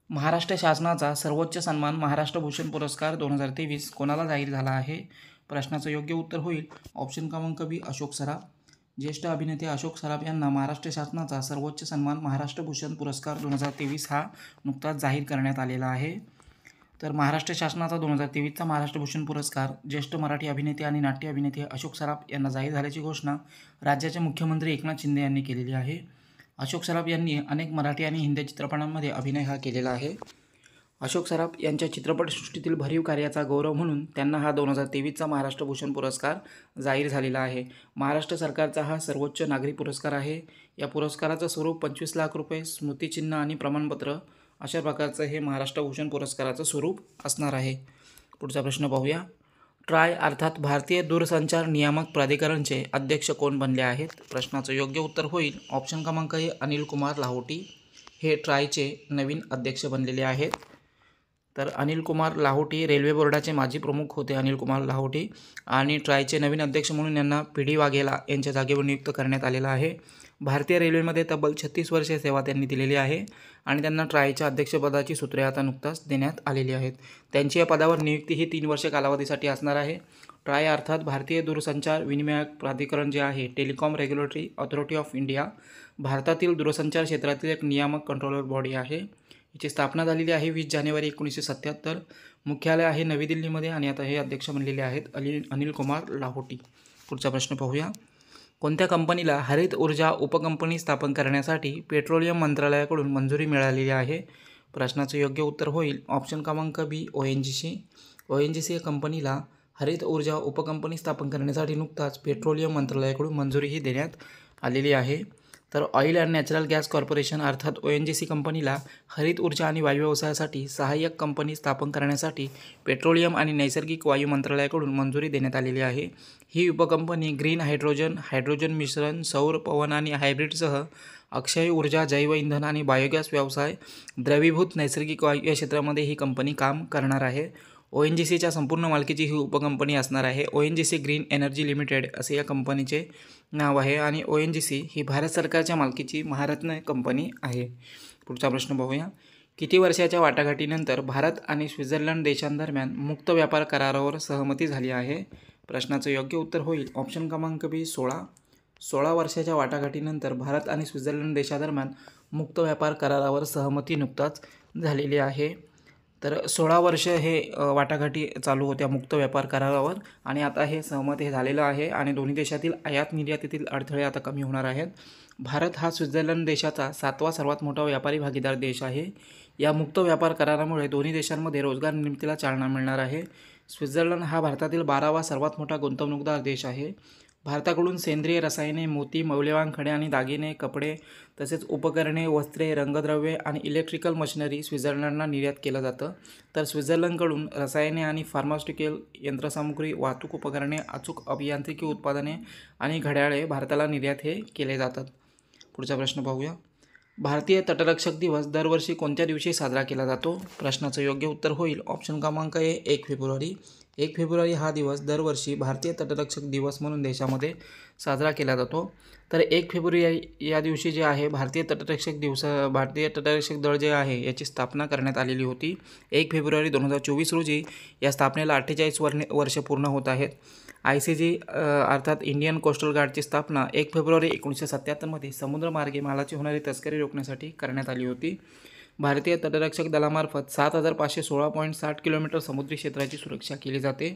महाराष्ट्र शासनाचा सर्वोच्च सन्मान महाराष्ट्र भूषण पुरस्कार 2023 कोणाला जाहीर झाला आहे? प्रश्नाचं योग्य उत्तर होईल ऑप्शन क्रमांक बी, अशोक सराफ. ज्येष्ठ अभिनेते अशोक सराफ यांना महाराष्ट्र शासनाचा सर्वोच्च सन्मान महाराष्ट्र भूषण पुरस्कार 2023 हा नुकताच जाहीर करण्यात आलेला आहे. तर महाराष्ट्र शासनाचा 2023चा महाराष्ट्र भूषण पुरस्कार ज्येष्ठ मराठी अभिनेते आणि नाट्य अभिनेते अशोक सराफ यांना जाहीर झाल्याची घोषणा राज्याचे मुख्यमंत्री एकनाथ शिंदे यांनी केलेली आहे. अशोक सराफ यांनी अनेक मराठी आणि हिंदी चित्रपटांमध्ये अभिनय हा केलेला आहे. अशोक सराफ यांच्या चित्रपटसृष्टीतील भरीव कार्याचा गौरव म्हणून त्यांना हा 2023चा महाराष्ट्र भूषण पुरस्कार जाहीर झालेला आहे. महाराष्ट्र सरकारचा हा सर्वोच्च नागरी पुरस्कार आहे. या पुरस्काराचं स्वरूप 25 लाख रुपये, स्मृतिचिन्ह आणि प्रमाणपत्र अशा प्रकारचं हे महाराष्ट्र भूषण पुरस्काराचं स्वरूप असणार आहे. पुढचा प्रश्न पाहूया. ट्राय अर्थात भारतीय दूरसंचार नियामक प्राधिकरणचे अध्यक्ष कोण बनले आहेत? प्रश्नाचं योग्य उत्तर होईल ऑप्शन क्रमांक ए, अनिल कुमार लाहोटी. हे ट्रायचे नवीन अध्यक्ष बनलेले आहेत. तर अनिल कुमार लाहोटी रेल्वे बोर्डाचे माजी प्रमुख होते अनिल कुमार लाहोटी आणि ट्रायचे नवीन अध्यक्ष म्हणून यांना PD वाघेला यांच्या जागेवर नियुक्त करण्यात आलेला आहे. भारतीय रेल्वेमध्ये तब्बल 36 वर्षे सेवा त्यांनी दिलेली आहे आणि त्यांना ट्रायच्या अध्यक्षपदाची सूत्रे आता नुकताच देण्यात आलेली आहेत. त्यांची या पदावर नियुक्ती ही 3 वर्षे कालावधीसाठी असणार आहे. ट्राय अर्थात भारतीय दूरसंचार विनिमयक प्राधिकरण जे आहे, telecom regulatory authority of India, भारतातील दूरसंचार क्षेत्रातील एक नियामक कंट्रोलर बॉडी आहे. हिची स्थापना झालेली आहे 20 जानेवारी 1977. मुख्यालय आहे नवी दिल्लीमध्ये आणि आता हे अध्यक्ष बनलेले आहेत अनिल कुमार लाहोटी. पुढचा प्रश्न पाहूया. कोणत्या कंपनीला हरित ऊर्जा उपकंपनी स्थापन करण्यासाठी पेट्रोलियम मंत्रालयाकडून मंजुरी मिळालेली आहे? प्रश्नाचं योग्य उत्तर होईल ऑप्शन क्रमांक बी, ONGC. ONGC या कंपनीला हरित ऊर्जा उपकंपनी स्थापन करण्यासाठी नुकताच पेट्रोलियम मंत्रालयाकडून मंजुरीही देण्यात आलेली आहे. तर oil and natural gas corporation अर्थात ONGC कंपनीला हरित ऊर्जा आणि वायू व्यवसायासाठी सहाय्यक कंपनी स्थापन करण्यासाठी पेट्रोलियम आणि नैसर्गिक वायू मंत्रालयाकडून मंजुरी देण्यात आलेली आहे. ही उपकंपनी ग्रीन हायड्रोजन, हायड्रोजन मिश्रण, सौर, पवन आणि हायब्रिडसह अक्षय ऊर्जा, जैव इंधन आणि बायोगॅस व्यवसाय, द्रवीभूत नैसर्गिक वायू या क्षेत्रामध्ये ही कंपनी काम करणार आहे. ONGCच्या संपूर्ण मालकीची ही उपकंपनी असणार आहे. ONGC ग्रीन एनर्जी लिमिटेड असे या कंपनीचे नाव आहे आणि ONGC ही भारत सरकारच्या मालकीची महारत्न कंपनी आहे. पुढचा प्रश्न पाहूया. किती वर्षाच्या वाटाघाटीनंतर भारत आणि स्वित्झर्लंड देशांदरम्यान मुक्त व्यापार करारावर सहमती झाली आहे? प्रश्नाचं योग्य उत्तर होईल ऑप्शन क्रमांक बी, 16. 16 वर्षाच्या वाटाघाटीनंतर भारत आणि स्वित्झर्लंड देशादरम्यान मुक्त व्यापार करारावर सहमती नुकताच झालेली आहे. तर 16 वर्ष हे वाटाघाटी चालू होत्या मुक्त व्यापार करारावर आणि आता हे सहमत हे झालेलं आहे आणि दोन्ही देशातील आयात निर्यातीतील अडथळे आता कमी होणार आहेत. भारत हा स्वित्झर्लंड देशाचा 7वा सर्वात मोठा व्यापारी भागीदार देश आहे. या मुक्त व्यापार करारामुळे दोन्ही देशांमध्ये रोजगार निर्मितीला चालना मिळणार आहे. स्वित्झर्लंड हा भारतातील 12वा सर्वात मोठा गुंतवणूकदार देश आहे. भारताकडून सेंद्रिय रसायने, मोती, मौल्यवान खडे आणि दागिने, कपडे तसेच उपकरणे, वस्त्रे, रंगद्रव्ये आणि इलेक्ट्रिकल मशिनरी स्वित्झर्लंडला निर्यात केलं जातं. तर स्वित्झर्लंडकडून रसायने आणि फार्मास्युटिकल यंत्रसामुग्री, वाहतूक उपकरणे, अचूक अभियांत्रिकी उत्पादने आणि घड्याळे भारताला निर्यात हे केले जातात. पुढचा प्रश्न पाहूया. भारतीय तटरक्षक दिवस दरवर्षी कोणत्या दिवशी साजरा केला जातो? प्रश्नाचं योग्य उत्तर होईल ऑप्शन क्रमांक ए, 1 फेब्रुवारी. 1 फेब्रुवारी हा दिवस दरवर्षी भारतीय तटरक्षक दिवस म्हणून देशामध्ये साजरा केला जातो. तर 1 फेब्रुवारी या दिवशी जे आहे भारतीय तटरक्षक दळ जे आहे याची स्थापना करण्यात आलेली होती. 1 फेब्रुवारी 2024 रोजी या स्थापनेला 48 वर्ष पूर्ण होत आहेत. ICG अर्थात इंडियन कोस्टल गार्डची स्थापना 1 फेब्रुवारी 1977मध्ये समुद्रमार्गे मालाची होणारी तस्करी रोखण्यासाठी करण्यात आली होती. भारतीय तटरक्षक दलामार्फत 7516.60 किलोमीटर समुद्री क्षेत्राची सुरक्षा केली जाते.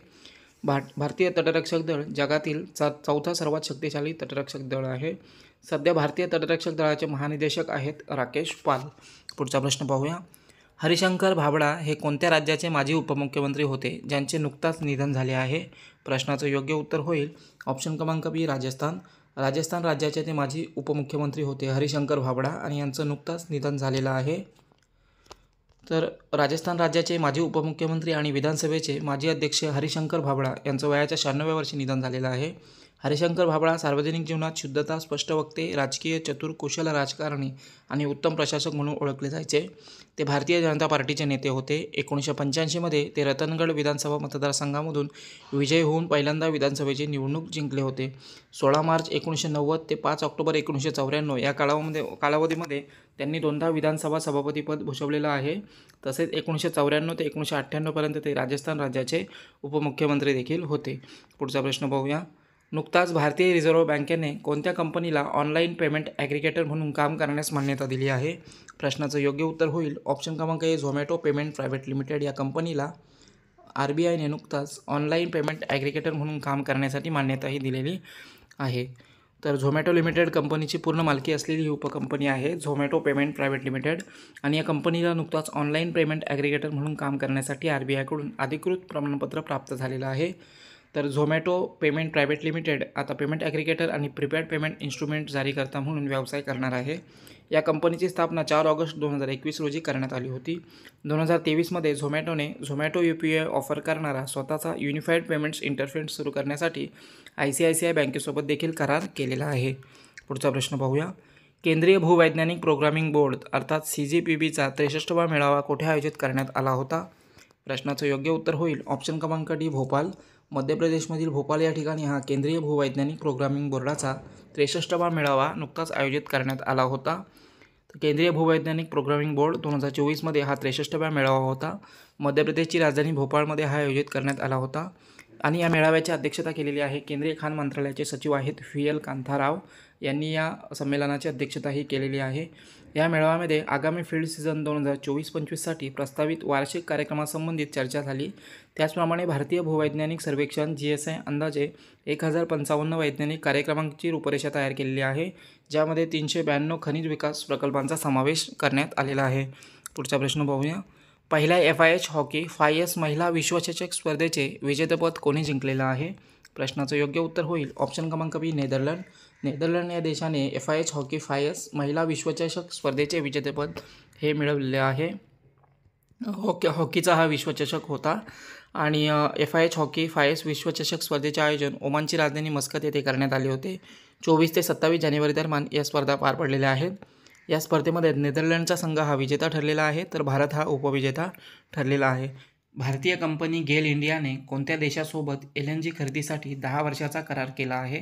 भारतीय तटरक्षक दळ जगातील 4था सर्वात शक्तिशाली तटरक्षक दळ आहे. सध्या भारतीय तटरक्षक दलाचे महानिदेशक आहेत राकेश पाल. पुढचा प्रश्न पाहूया. हरिशंकर भाबडा हे कोणत्या राज्याचे माजी उपमुख्यमंत्री होते ज्यांचे नुकताच निधन झाले आहे? प्रश्नाचं योग्य उत्तर होईल ऑप्शन क्रमांक बी राजस्थान. राजस्थान राज्याचे ते माजी उपमुख्यमंत्री होते हरिशंकर भाबडा आणि यांचं नुकताच निधन झालेलं आहे. तर राजस्थान राज्याचे माजी उपमुख्यमंत्री आणि विधानसभेचे माजी अध्यक्ष हरिशंकर भाबडा यांचं वयाच्या 96व्या वर्षी निधन झालेलं आहे. हरिशंकर भाबडा सार्वजनिक जीवनात शुद्धता, स्पष्ट वक्ते, राजकीय चतुर, कुशल राजकारणी आणि उत्तम प्रशासक म्हणून ओळखले जायचे. ते भारतीय जनता पार्टीचे नेते होते. 1985मध्ये ते रतनगड विधानसभा मतदारसंघामधून विजयी होऊन पहिल्यांदा विधानसभेची निवडणूक जिंकले होते. 16 मार्च 1990 ते 5 ऑक्टोबर 1994 या कालावधीमध्ये त्यांनी दोनदा विधानसभा सभापतीपद भूषवलेलं आहे. तसेच 1994 ते 1998पर्यंत ते राजस्थान राज्याचे उपमुख्यमंत्री देखील होते. पुढचा प्रश्न पाहूया. नुकताच भारतीय रिझर्व्ह बँकेने कोणत्या कंपनीला ऑनलाईन पेमेंट ॲग्रिगेटर म्हणून काम करण्यास मान्यता दिली आहे? प्रश्नाचं योग्य उत्तर होईल ऑप्शन क्रमांक ए झोमॅटो पेमेंट प्रायव्हेट लिमिटेड या कंपनीला RBIने नुकताच ऑनलाईन पेमेंट ॲग्रिगेटर म्हणून काम करण्यासाठी मान्यताही दिलेली आहे. तर झोमॅटो लिमिटेड कंपनीची पूर्ण मालकी असलेली ही उपकंपनी आहे झोमॅटो पेमेंट प्रायव्हेट लिमिटेड आणि या कंपनीला नुकताच ऑनलाईन पेमेंट ॲग्रिगेटर म्हणून काम करण्यासाठी RBIकडून अधिकृत प्रमाणपत्र प्राप्त झालेलं आहे. तर झोमॅटो पेमेंट प्रायव्हेट लिमिटेड आता पेमेंट ॲग्रिगेटर आणि प्रिपेड पेमेंट इन्स्ट्रुमेंट जारीकर्ता म्हणून व्यवसाय करणार आहे. या कंपनीची स्थापना 4 ऑगस्ट 2021 रोजी करण्यात आली होती. 2023मध्ये झोमॅटोने झोमॅटो UPI ऑफर करणारा स्वतःचा युनिफाईड पेमेंट्स इंटरफेस सुरू करण्यासाठी ICICI बँकेसोबत देखील करार केलेला आहे. पुढचा प्रश्न पाहूया. केंद्रीय भूवैज्ञानिक प्रोग्रामिंग बोर्ड अर्थात CGPBचा 63वा मेळावा कुठे आयोजित करण्यात आला होता? प्रश्नाचं योग्य उत्तर होईल ऑप्शन क्रमांक डी भोपाल. मध्य प्रदेशमधील भोपाल या ठिकाणी हा केंद्रीय भूवैज्ञानिक प्रोग्रामिंग बोर्डाचा 63वा मेळावा नुकताच आयोजित करण्यात आला होता. तर केंद्रीय भूवैज्ञानिक प्रोग्रामिंग बोर्ड 2024मध्ये हा 63वा मेळावा होता. मध्य प्रदेशची राजधानी भोपाळमध्ये हा आयोजित करण्यात आला होता आणि या मेळाव्याची अध्यक्षता केलेली आहे केंद्रीय खाण मंत्रालयाचे सचिव आहेत VL कांथाराव यांनी या संमेलनाची अध्यक्षताही केलेली आहे. या मेळाव्यामध्ये आगामी फील्ड सीझन 2024-25साठी प्रस्तावित वार्षिक कार्यक्रमासंबंधित चर्चा झाली. त्याचप्रमाणे भारतीय भूवैज्ञानिक सर्वेक्षण GSI अंदाजे 1055 वैज्ञानिक कार्यक्रमांची रूपरेषा तयार केलेली आहे ज्यामध्ये 392 खनिज विकास प्रकल्पांचा समावेश करण्यात आलेला आहे. पुढचा प्रश्न पाहूया. पहिल्या FIH हॉकी 5S महिला विश्वचषक स्पर्धेचे विजेतेपद कोणी जिंकलेलं आहे? प्रश्नाचं योग्य उत्तर होईल ऑप्शन क्रमांक बी नेदरलँड. नेदरलँड या देशाने FIH हॉकी 5S महिला विश्वचषक स्पर्धेचे विजेतेपद हे मिळवलेले आहे. हॉकीचा हा विश्वचषक होता आणि FIH हॉकी 5S विश्वचषक स्पर्धेचे आयोजन ओमानची राजधानी मस्कत येथे करण्यात आले होते. 24 ते 27 जानेवारी दरम्यान या स्पर्धा पार पडलेल्या आहेत. या स्पर्धेमध्ये नेदरलँडचा संघ हा विजेता ठरलेला आहे तर भारत हा उपविजेता ठरलेला आहे. भारतीय कंपनी गेल इंडियाने कोणत्या देशासोबत LNG खरेदीसाठी 10 वर्षाचा करार केला आहे?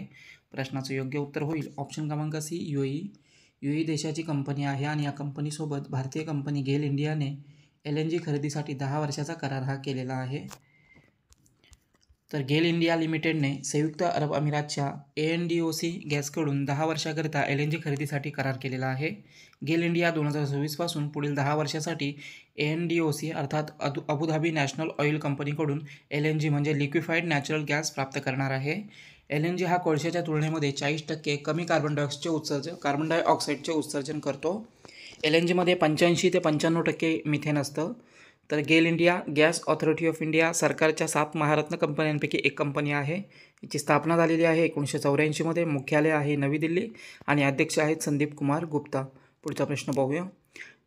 प्रश्नाचं योग्य उत्तर होईल ऑप्शन क्रमांक सी UAE देशाची कंपनी आहे आणि या कंपनीसोबत भारतीय कंपनी गेल इंडियाने LNG खरेदीसाठी 10 वर्षाचा करार हा केलेला आहे. तर गेल इंडिया लिमिटेडने संयुक्त अरब अमिरातच्या ANDOC गॅसकडून 10 वर्षाकरिता LNG खरेदीसाठी करार केलेला आहे. गेल इंडिया 2026 पासून पुढील 10 वर्षासाठी ANDOC अर्थात अबुधाबी नॅशनल ऑइल कंपनीकडून LNG म्हणजे लिक्विफाईड नॅचरल गॅस प्राप्त करणार आहे. LNG हा कोळशाच्या तुलनेमध्ये 40% कमी कार्बन डायऑक्साईडचे उत्सर्जन करतो. LNGमध्ये 85 ते 95% मिथेन असतं. तर गेल India gas authority of India सरकारच्या 7 महारत्न कंपन्यांपैकी एक कंपनी आहे. याची स्थापना झालेली आहे 1984मध्ये. मुख्यालय आहे नवी दिल्ली आणि अध्यक्ष आहेत संदीप कुमार गुप्ता. पुढचा प्रश्न पाहूया.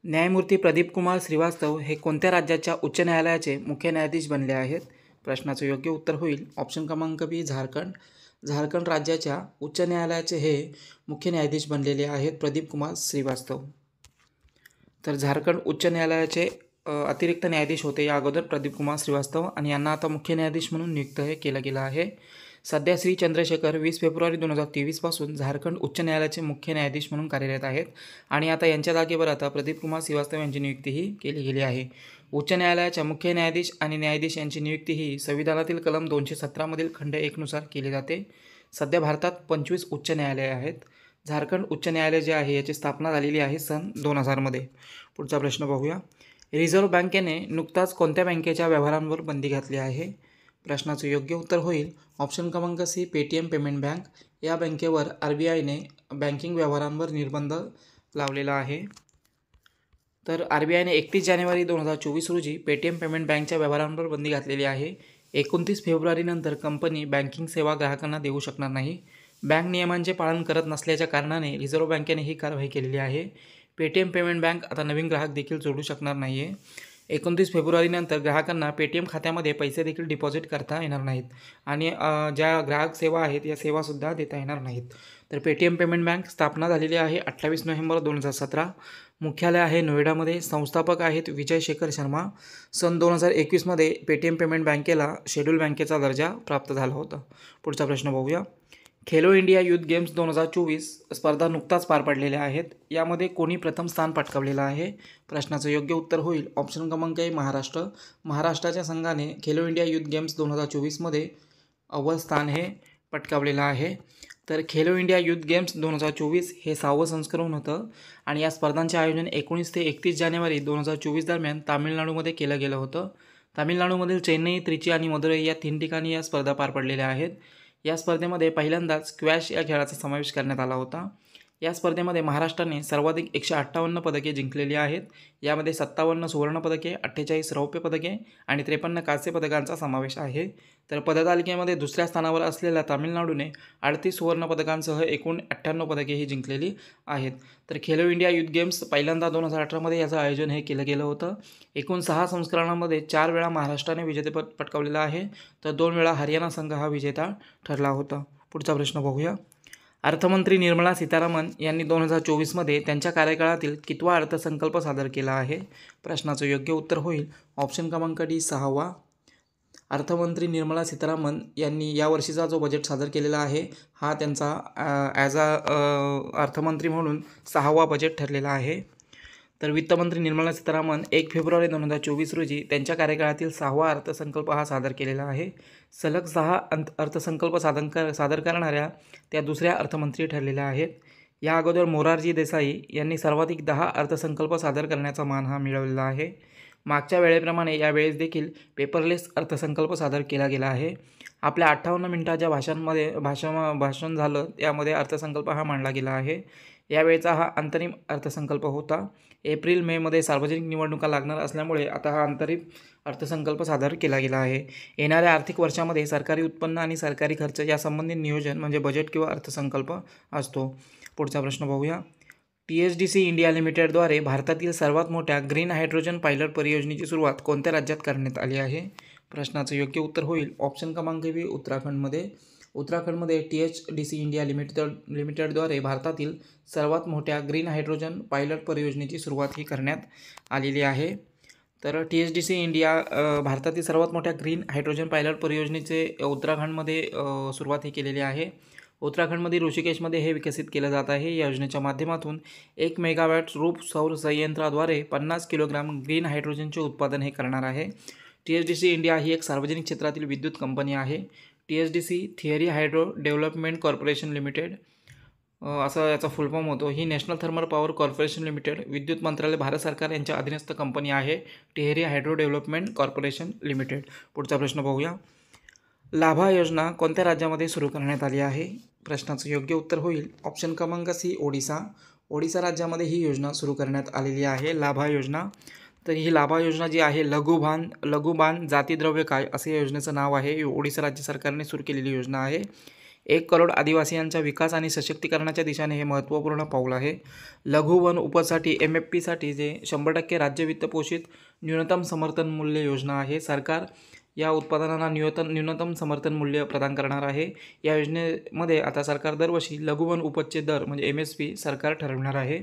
न्यायमूर्ती प्रदीप कुमार श्रीवास्तव हे कोणत्या राज्याच्या उच्च न्यायालयाचे मुख्य न्यायाधीश बनले आहेत? प्रश्नाचं योग्य उत्तर होईल ऑप्शन क्रमांक बी झारखंड. झारखंड राज्याच्या उच्च न्यायालयाचे हे मुख्य न्यायाधीश बनलेले आहेत प्रदीप कुमार श्रीवास्तव. तर झारखंड उच्च न्यायालयाचे अतिरिक्त न्यायाधीश होते या अगोदर प्रदीप कुमार श्रीवास्तव आणि यांना आता मुख्य न्यायाधीश म्हणून नियुक्त केलं गेलं आहे. सध्या श्री चंद्रशेखर 20 फेब्रुवारी 2023 पासून झारखंड उच्च न्यायालयाचे मुख्य न्यायाधीश म्हणून कार्यरत आहेत आणि आता यांच्या जागेवर आता प्रदीप कुमार श्रीवास्तव यांची नियुक्तीही केली गेली आहे. उच्च न्यायालयाच्या मुख्य न्यायाधीश आणि न्यायाधीश यांची नियुक्ती ही संविधानातील कलम 217 मधील खंड 1 नुसार केली जाते. सध्या भारतात 25 उच्च न्यायालये आहेत. झारखंड उच्च न्यायालय जे आहे याची स्थापना झालेली आहे सन 2000मध्ये. पुढचा प्रश्न पाहूया. रिझर्व्ह बँकेने नुकताच कोणत्या बँकेच्या व्यवहारांवर बंदी घातली आहे? प्रश्नाचं योग्य उत्तर होईल ऑप्शन क्रमांक सी पेटीएम पेमेंट बँक. या बँकेवर RBIने बँकिंग व्यवहारांवर निर्बंध लावलेला आहे. तर RBIने 31 जानेवारी 2024 रोजी पेटीएम पेमेंट बँकच्या व्यवहारांवर बंदी घातलेली आहे. 29 फेब्रुवारीनंतर कंपनी बँकिंग सेवा ग्राहकांना देऊ शकणार नाही. बँक नियमांचे पालन करत नसल्याच्या कारणाने रिझर्व्ह बँकेने ही कारवाई केलेली आहे. पेटीएम पेमेंट बँक आता नवीन ग्राहक देखील जोडू शकणार नाही आहे. 29 फेब्रुवारीनंतर ग्राहकांना पेटीएम खात्यामध्ये पैसे देखील डिपॉझिट करता येणार नाहीत आणि ज्या ग्राहक सेवा आहेत या सेवासुद्धा देता येणार नाहीत. तर पेटीएम पेमेंट बँक स्थापना झालेली आहे 28 नोव्हेंबर 2017. मुख्यालय आहे नोएडामध्ये. संस्थापक आहेत विजय शेखर शर्मा. सन 2021मध्ये पेटीएम पेमेंट बँकेला शेड्यूल बँकेचा दर्जा प्राप्त झाला होता. पुढचा प्रश्न बघूया. खेलो इंडिया यूथ गेम्स 2024 स्पर्धा नुकताच पार पडलेल्या आहेत. यामध्ये कोणी प्रथम स्थान पटकावलेलं आहे? प्रश्नाचं योग्य उत्तर होईल ऑप्शन क्रमांक A महाराष्ट्र. महाराष्ट्राच्या संघाने खेलो इंडिया यूथ गेम्स 2024मध्ये अव्वल स्थान हे पटकावलेलं आहे. तर खेलो इंडिया यूथ गेम्स 2024 हे 6वं संस्करण होतं आणि या स्पर्धांचे आयोजन 19 ते 31 जानेवारी 2024 दरम्यान तामिळनाडूमध्ये केलं गेलं होतं. तामिळनाडूमधील चेन्नई, त्रिची आणि मदुरई या 3 ठिकाणी या स्पर्धा पार पडलेल्या आहेत. या स्पर्धेमध्ये पहिल्यांदाच स्क्वॅश या खेळाचा समावेश करण्यात आला होता. या स्पर्धेमध्ये महाराष्ट्राने सर्वाधिक 158 पदके जिंकलेली आहेत. यामध्ये 57 सुवर्णपदके, 48 रौप्य पदके आणि 53 कांस्य पदकांचा समावेश आहे. तर पदतालिकेमध्ये दुसऱ्या स्थानावर असलेल्या तामिळनाडूने 38 सुवर्णपदकांसह एकूण 98 पदकेही जिंकलेली आहेत. तर खेलो इंडिया यूथ गेम्स पहिल्यांदा 2018मध्ये याचं आयोजन हे केलं गेलं होतं. एकूण 6 संस्करणांमध्ये 4 वेळा महाराष्ट्राने विजेतेपद पटकावलेलं आहे, तर 2 वेळा हरियाणा संघ हा विजेता ठरला होता. पुढचा प्रश्न बघूया. अर्थमंत्री निर्मला सीतारामन यांनी 2024मध्ये त्यांच्या कार्यकाळातील कितवा अर्थसंकल्प सादर केला आहे? प्रश्नाचं योग्य उत्तर होईल ऑप्शन क्रमांक D 6वा. अर्थमंत्री निर्मला सीतारामन यांनी यावर्षीचा जो बजेट सादर केलेला आहे हा त्यांचा अर्थमंत्री म्हणून 6वा बजेट ठरलेला आहे. तर वित्तमंत्री निर्मला सीतारामन 1 फेब्रुवारी 2024 रोजी त्यांच्या कार्यकाळातील 6वा अर्थसंकल्प हा सादर केलेला आहे. सलग 6 अर्थसंकल्प सादर करणाऱ्या त्या दुसऱ्या अर्थमंत्री ठरलेल्या आहेत. या अगोदर मोरारजी देसाई यांनी सर्वाधिक 10 अर्थसंकल्प सादर करण्याचा मान हा मिळवलेला आहे. मागच्या वेळेप्रमाणे यावेळेस देखील पेपरलेस अर्थसंकल्प सादर केला गेला आहे. आपल्या 58 मिनिटाच्या भाषण झालं त्यामध्ये अर्थसंकल्प हा मांडला गेला आहे. यावेळेचा हा अंतरिम अर्थसंकल्प होता. एप्रिल-मेमध्ये सार्वजनिक निवडणुका लागणार असल्यामुळे आता हा अंतरिम अर्थसंकल्प सादर केला गेला आहे. येणाऱ्या आर्थिक वर्षामध्ये सरकारी उत्पन्न आणि सरकारी खर्च यासंबंधी नियोजन म्हणजे बजेट किंवा अर्थसंकल्प असतो. पुढचा प्रश्न बघूया. THDC इंडिया लिमिटेडद्वारे भारतातील सर्वात मोठ्या ग्रीन हायड्रोजन पायलट परियोजनेची सुरुवात कोणत्या राज्यात करण्यात आली आहे? प्रश्नाचं योग्य उत्तर होईल ऑप्शन क्रमांक B उत्तराखंडमध्ये. उत्तराखंडमध्ये THDC इंडिया लिमिटेडद्वारे भारतातील सर्वात मोठ्या ग्रीन हायड्रोजन पायलट परियोजनेची सुरुवात ही करण्यात आलेली आहे. तर THDC इंडिया भारतातील सर्वात मोठ्या ग्रीन हायड्रोजन पायलट परियोजनेचे उत्तराखंडमध्ये सुरुवात ही केलेली आहे. उत्तराखंडमधील ऋषिकेशमध्ये हे विकसित केलं जात आहे. या योजनेच्या माध्यमातून 1 मेगावॅट रूफ सौर संयंत्राद्वारे 50 किलोग्राम ग्रीन हायड्रोजनचे उत्पादन हे करणार आहे. THDC इंडिया ही एक सार्वजनिक क्षेत्रातील विद्युत कंपनी आहे. THDC Tehri hydro development corporation limited असं याचा फुल फॉर्म होतो. ही national thermal power corporation limited विद्युत मंत्रालय भारत सरकार यांच्या अधीनस्थ कंपनी आहे. Tehri hydro development corporation limited. पुढचा प्रश्न बघूया. लाभा योजना कोणत्या राज्यामध्ये सुरू करण्यात आली आहे? प्रश्नाचं योग्य उत्तर होईल ऑप्शन क्रमांक C ओडिसा. ओडिसा राज्यामध्ये ही योजना सुरू करण्यात आलेली आहे लाभा योजना. तर ही लाभा योजना जी आहे लघुबान जातीद्रव्य काय असे योजनेचं नाव आहे. ही ओडिसा राज्य सरकारने सुरू केलेली योजना आहे. 1 करोड आदिवासीयांच्या विकास आणि सशक्तीकरणाच्या दिशेने हे महत्त्वपूर्ण पाऊल आहे. लघु वन उपसाठी MFP जे 100% राज्य वित्तपोषित न्यूनतम समर्थन मूल्य योजना आहे. सरकार या उत्पादनांना न्यूनतम समर्थन मूल्य प्रदान करणार आहे. या योजनेमध्ये आता सरकार दरवर्षी लघुवन उपजचे दर म्हणजे MSP सरकार ठरवणार आहे.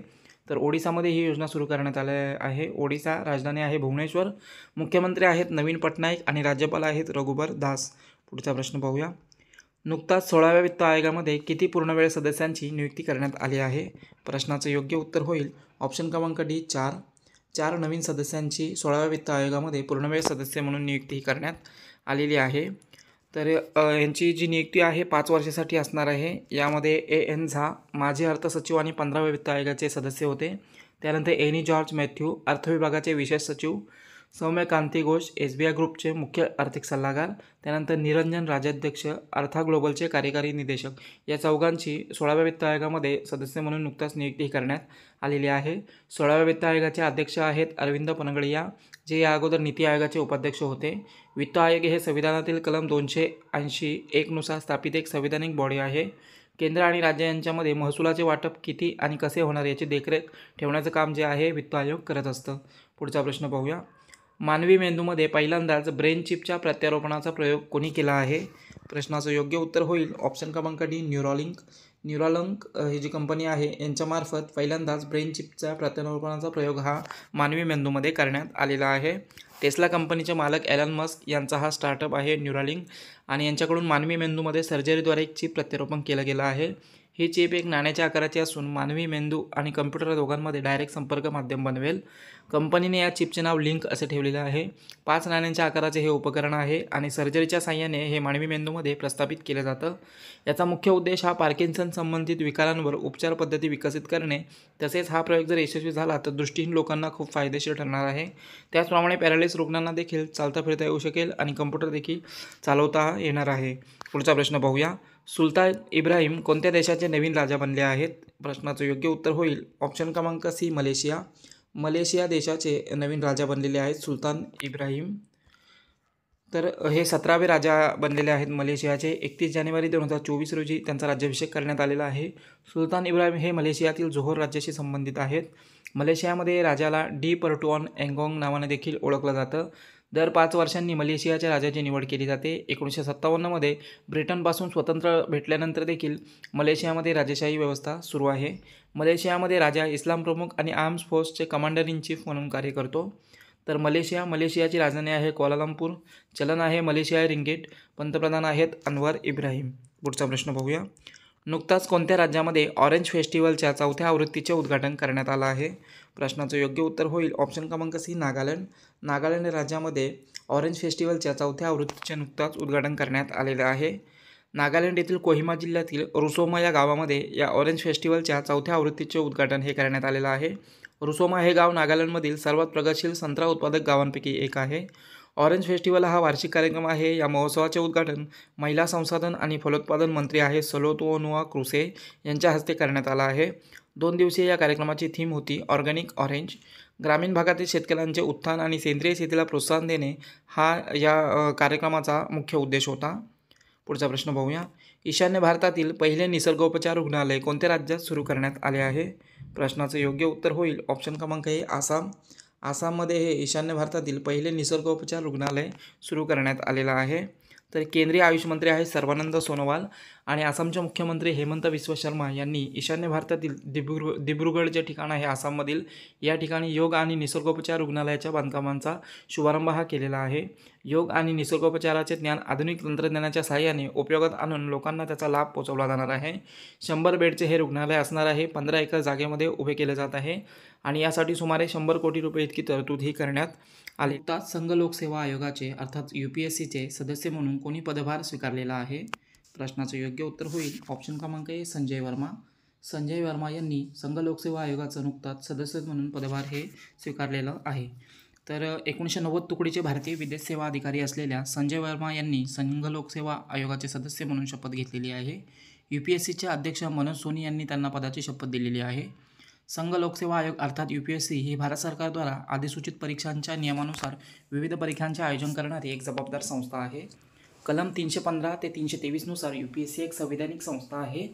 तर ओडिसामध्ये ही योजना सुरू करण्यात आली आहे. ओडिसा राजधानी आहे भुवनेश्वर. मुख्यमंत्री आहेत नवीन पटनाईक आणि राज्यपाल आहेत रघुबर दास. पुढचा प्रश्न पाहूया. नुकताच 16व्या वित्त आयोगामध्ये किती पूर्णवेळ सदस्यांची नियुक्ती करण्यात आली आहे? प्रश्नाचं योग्य उत्तर होईल ऑप्शन क्रमांक D 4 नवीन सदस्यांची 16व्या वित्त आयोगामध्ये पूर्णवेळ सदस्य म्हणून नियुक्ती करण्यात आलेली आहे. तर यांची जी नियुक्ती आहे 5 वर्षासाठी असणार आहे. यामध्ये A.N. झा माजी अर्थसचिव आणि 15व्या वित्त आयोगाचे सदस्य होते. त्यानंतर एनी जॉर्ज मॅथ्यू अर्थ विभागाचे विशेष सचिव. सौम्य कांती घोष SBI ग्रुपचे मुख्य आर्थिक सल्लागार, त्यानंतर निरंजन राजाध्यक्ष अर्था ग्लोबलचे कार्यकारी निदेशक. या चौघांची 16व्या वित्त आयोगामध्ये सदस्य म्हणून नुकताच नियुक्ती करण्यात आलेली आहे. 16व्या वित्त आयोगाचे अध्यक्ष आहेत अरविंद पनगडिया, जे या अगोदर नीती आयोगाचे उपाध्यक्ष होते. वित्त आयोग हे संविधानातील कलम 280(1) नुसार स्थापित एक संवैधानिक बॉडी आहे. केंद्र आणि राज्य यांच्यामध्ये महसुलाचे वाटप किती आणि कसे होणार याची देखरेख ठेवण्याचं काम जे आहे वित्त आयोग करत असतं. पुढचा प्रश्न पाहूया. मानवी मेंदूमध्ये पहिल्यांदाच ब्रेन चिपच्या प्रत्यारोपणाचा प्रयोग कोणी केला आहे? प्रश्नाचं योग्य उत्तर होईल ऑप्शन क्रमांक डी, न्यूरॉलिंक. न्यूरॉलिंक ही जी कंपनी आहे यांच्यामार्फत पहिल्यांदाच ब्रेन चिपच्या प्रत्यारोपणाचा प्रयोग हा मानवी मेंदूमध्ये करण्यात आलेला आहे. टेस्ला कंपनीचे मालक एलन मस्क यांचा हा स्टार्टअप आहे न्यूरॉलिंक, आणि यांच्याकडून मानवी मेंदूमध्ये सर्जरीद्वारे एक चिप प्रत्यारोपण केलं गेलं आहे. ही चिप एक नाण्याच्या आकाराची असून मानवी मेंदू आणि कम्प्युटर दोघांमध्ये डायरेक्ट संपर्क माध्यम बनवेल. कंपनीने या चिपचे नाव लिंक असे ठेवलेले आहे. 5 नाण्यांच्या आकाराचे हे उपकरण आहे आणि सर्जरीच्या साहाय्याने हे मानवी मेंदूमध्ये प्रस्थापित केलं जातं. याचा मुख्य उद्देश हा पार्किन्सन संबंधित विकारांवर उपचार पद्धती विकसित करणे, तसेच हा प्रयोग जर यशस्वी झाला तर दृष्टीहीन लोकांना खूप फायदेशीर ठरणार आहे. त्याचप्रमाणे पॅरालिसिस रुग्णांना देखील चालता फिरता येऊ शकेल आणि कम्प्युटर देखील चालवता येणार आहे. पुढचा प्रश्न पाहूया. सुलतान इब्राहिम कोणत्या देशाचे नवीन राजा बनले आहेत? प्रश्नाचं योग्य उत्तर होईल ऑप्शन क्रमांक सी, मलेशिया. मलेशिया देशाचे नवीन राजा बनलेले आहेत सुलतान इब्राहिम. तर हे 17वे राजा बनलेले आहेत मलेशियाचे. 31 जानेवारी 2024 रोजी त्यांचा राज्याभिषेक करण्यात आलेला आहे. सुलतान इब्राहिम हे मलेशियातील जोहोर राज्याशी संबंधित आहेत. मलेशियामध्ये राजाला डी पर्टुआन एंगॉंग नावाने देखील ओळखलं जातं. दर 5 वर्षांनी मलेशियाच्या राजाची निवड केली जाते. 1957मध्ये ब्रिटनपासून स्वतंत्र भेटल्यानंतर देखील मलेशियामध्ये राजेशाही व्यवस्था सुरू आहे. मलेशियामध्ये राजा इस्लाम प्रमुख आणि आर्म्स फोर्सचे कमांडर इन चीफ म्हणून कार्य करतो. तर मलेशियाची राजधानी आहे क्वालालंपूर. चलन आहे मलेशिया रिंगीट. पंतप्रधान आहेत अनवर इब्राहिम. पुढचा प्रश्न पाहूया. नुकताच कोणत्या राज्यामध्ये ऑरेंज फेस्टिवलच्या 4थ्या आवृत्तीचे उद्घाटन करण्यात आलं आहे? प्रश्नाचं योग्य उत्तर होईल ऑप्शन क्रमांक सी, नागालँड. नागालँड राज्यामध्ये ऑरेंज फेस्टिवलच्या 4थ्या आवृत्तीचे नुकताच उद्घाटन करण्यात आलेलं आहे. नागालँड येथील कोहिमा जिल्ह्यातील रुसोमा या गावामध्ये या ऑरेंज फेस्टिवलच्या 4थ्या आवृत्तीचे उद्घाटन हे करण्यात आलेलं आहे. रुसोमा हे गाव नागालँडमधील सर्वात प्रगतशील संत्रा उत्पादक गावांपैकी एक आहे. ऑरेंज फेस्टिवल हा वार्षिक कार्यक्रम आहे. या महोत्सवाचे उद्घाटन महिला संसाधन आणि फलोत्पादन मंत्री आहे सलोतोनुआ क्रुसे यांच्या हस्ते करण्यात आला आहे. 2 दिवसीय या कार्यक्रमाची थीम होती ऑर्गॅनिक ऑरेंज. ग्रामीण भागातील शेतकऱ्यांचे उत्थान आणि सेंद्रिय शेतीला प्रोत्साहन देणे हा या कार्यक्रमाचा मुख्य उद्देश होता. पुढचा प्रश्न पाहूया. ईशान्य भारतातील पहिले निसर्गोपचार रुग्णालय कोणत्या राज्यात सुरू करण्यात आले आहे? प्रश्नाचं योग्य उत्तर होईल ऑप्शन क्रमांक ए, आसाम. आसाममध्ये हे ईशान्य भारतातील पहिले निसर्गोपचार रुग्णालय सुरू करण्यात आलेलं आहे. तर केंद्रीय आयुष मंत्री आहेत सर्वानंद सोनोवाल आणि आसामचे मुख्यमंत्री हेमंत बिस्वा शर्मा यांनी ईशान्य भारतातील दिब्रुगड जे ठिकाण आहे आसाममधील, या ठिकाणी योग आणि निसर्गोपचार रुग्णालयाच्या बांधकामांचा शुभारंभ हा केलेला आहे. योग आणि निसर्गोपचाराचे ज्ञान आधुनिक तंत्रज्ञानाच्या सहाय्याने उपयोगात आणून लोकांना त्याचा लाभ पोहोचवला जाणार आहे. 100 बेडचे हे रुग्णालय असणार आहे. 15 एकर जागेमध्ये उभे केले जात आहे आणि यासाठी सुमारे 100 कोटी रुपये इतकी तरतूद ही करण्यात आली. नुकताच संघ लोकसेवा आयोगाचे अर्थात UPSCचे सदस्य म्हणून कोणी पदभार स्वीकारलेला आहे? प्रश्नाचं योग्य उत्तर होईल ऑप्शन क्रमांक ए, संजय वर्मा. संजय वर्मा यांनी संघ लोकसेवा आयोगाचं नुकताच सदस्य म्हणून पदभार हे स्वीकारलेलं आहे. तर 1990 तुकडीचे भारतीय विदेश सेवा अधिकारी असलेल्या संजय वर्मा यांनी संघ लोकसेवा आयोगाचे सदस्य म्हणून शपथ घेतलेली आहे. UPSCचे अध्यक्ष मनोज सोनी यांनी त्यांना पदाची शपथ दिलेली आहे. संघ लोकसेवा आयोग अर्थात UPSC ही भारत सरकारद्वारा अधिसूचित परीक्षांच्या नियमानुसार विविध परीक्षांचे आयोजन करणारी एक जबाबदार संस्था आहे. कलम 315 ते 323 नुसार UPSC एक संवैधानिक संस्था आहे.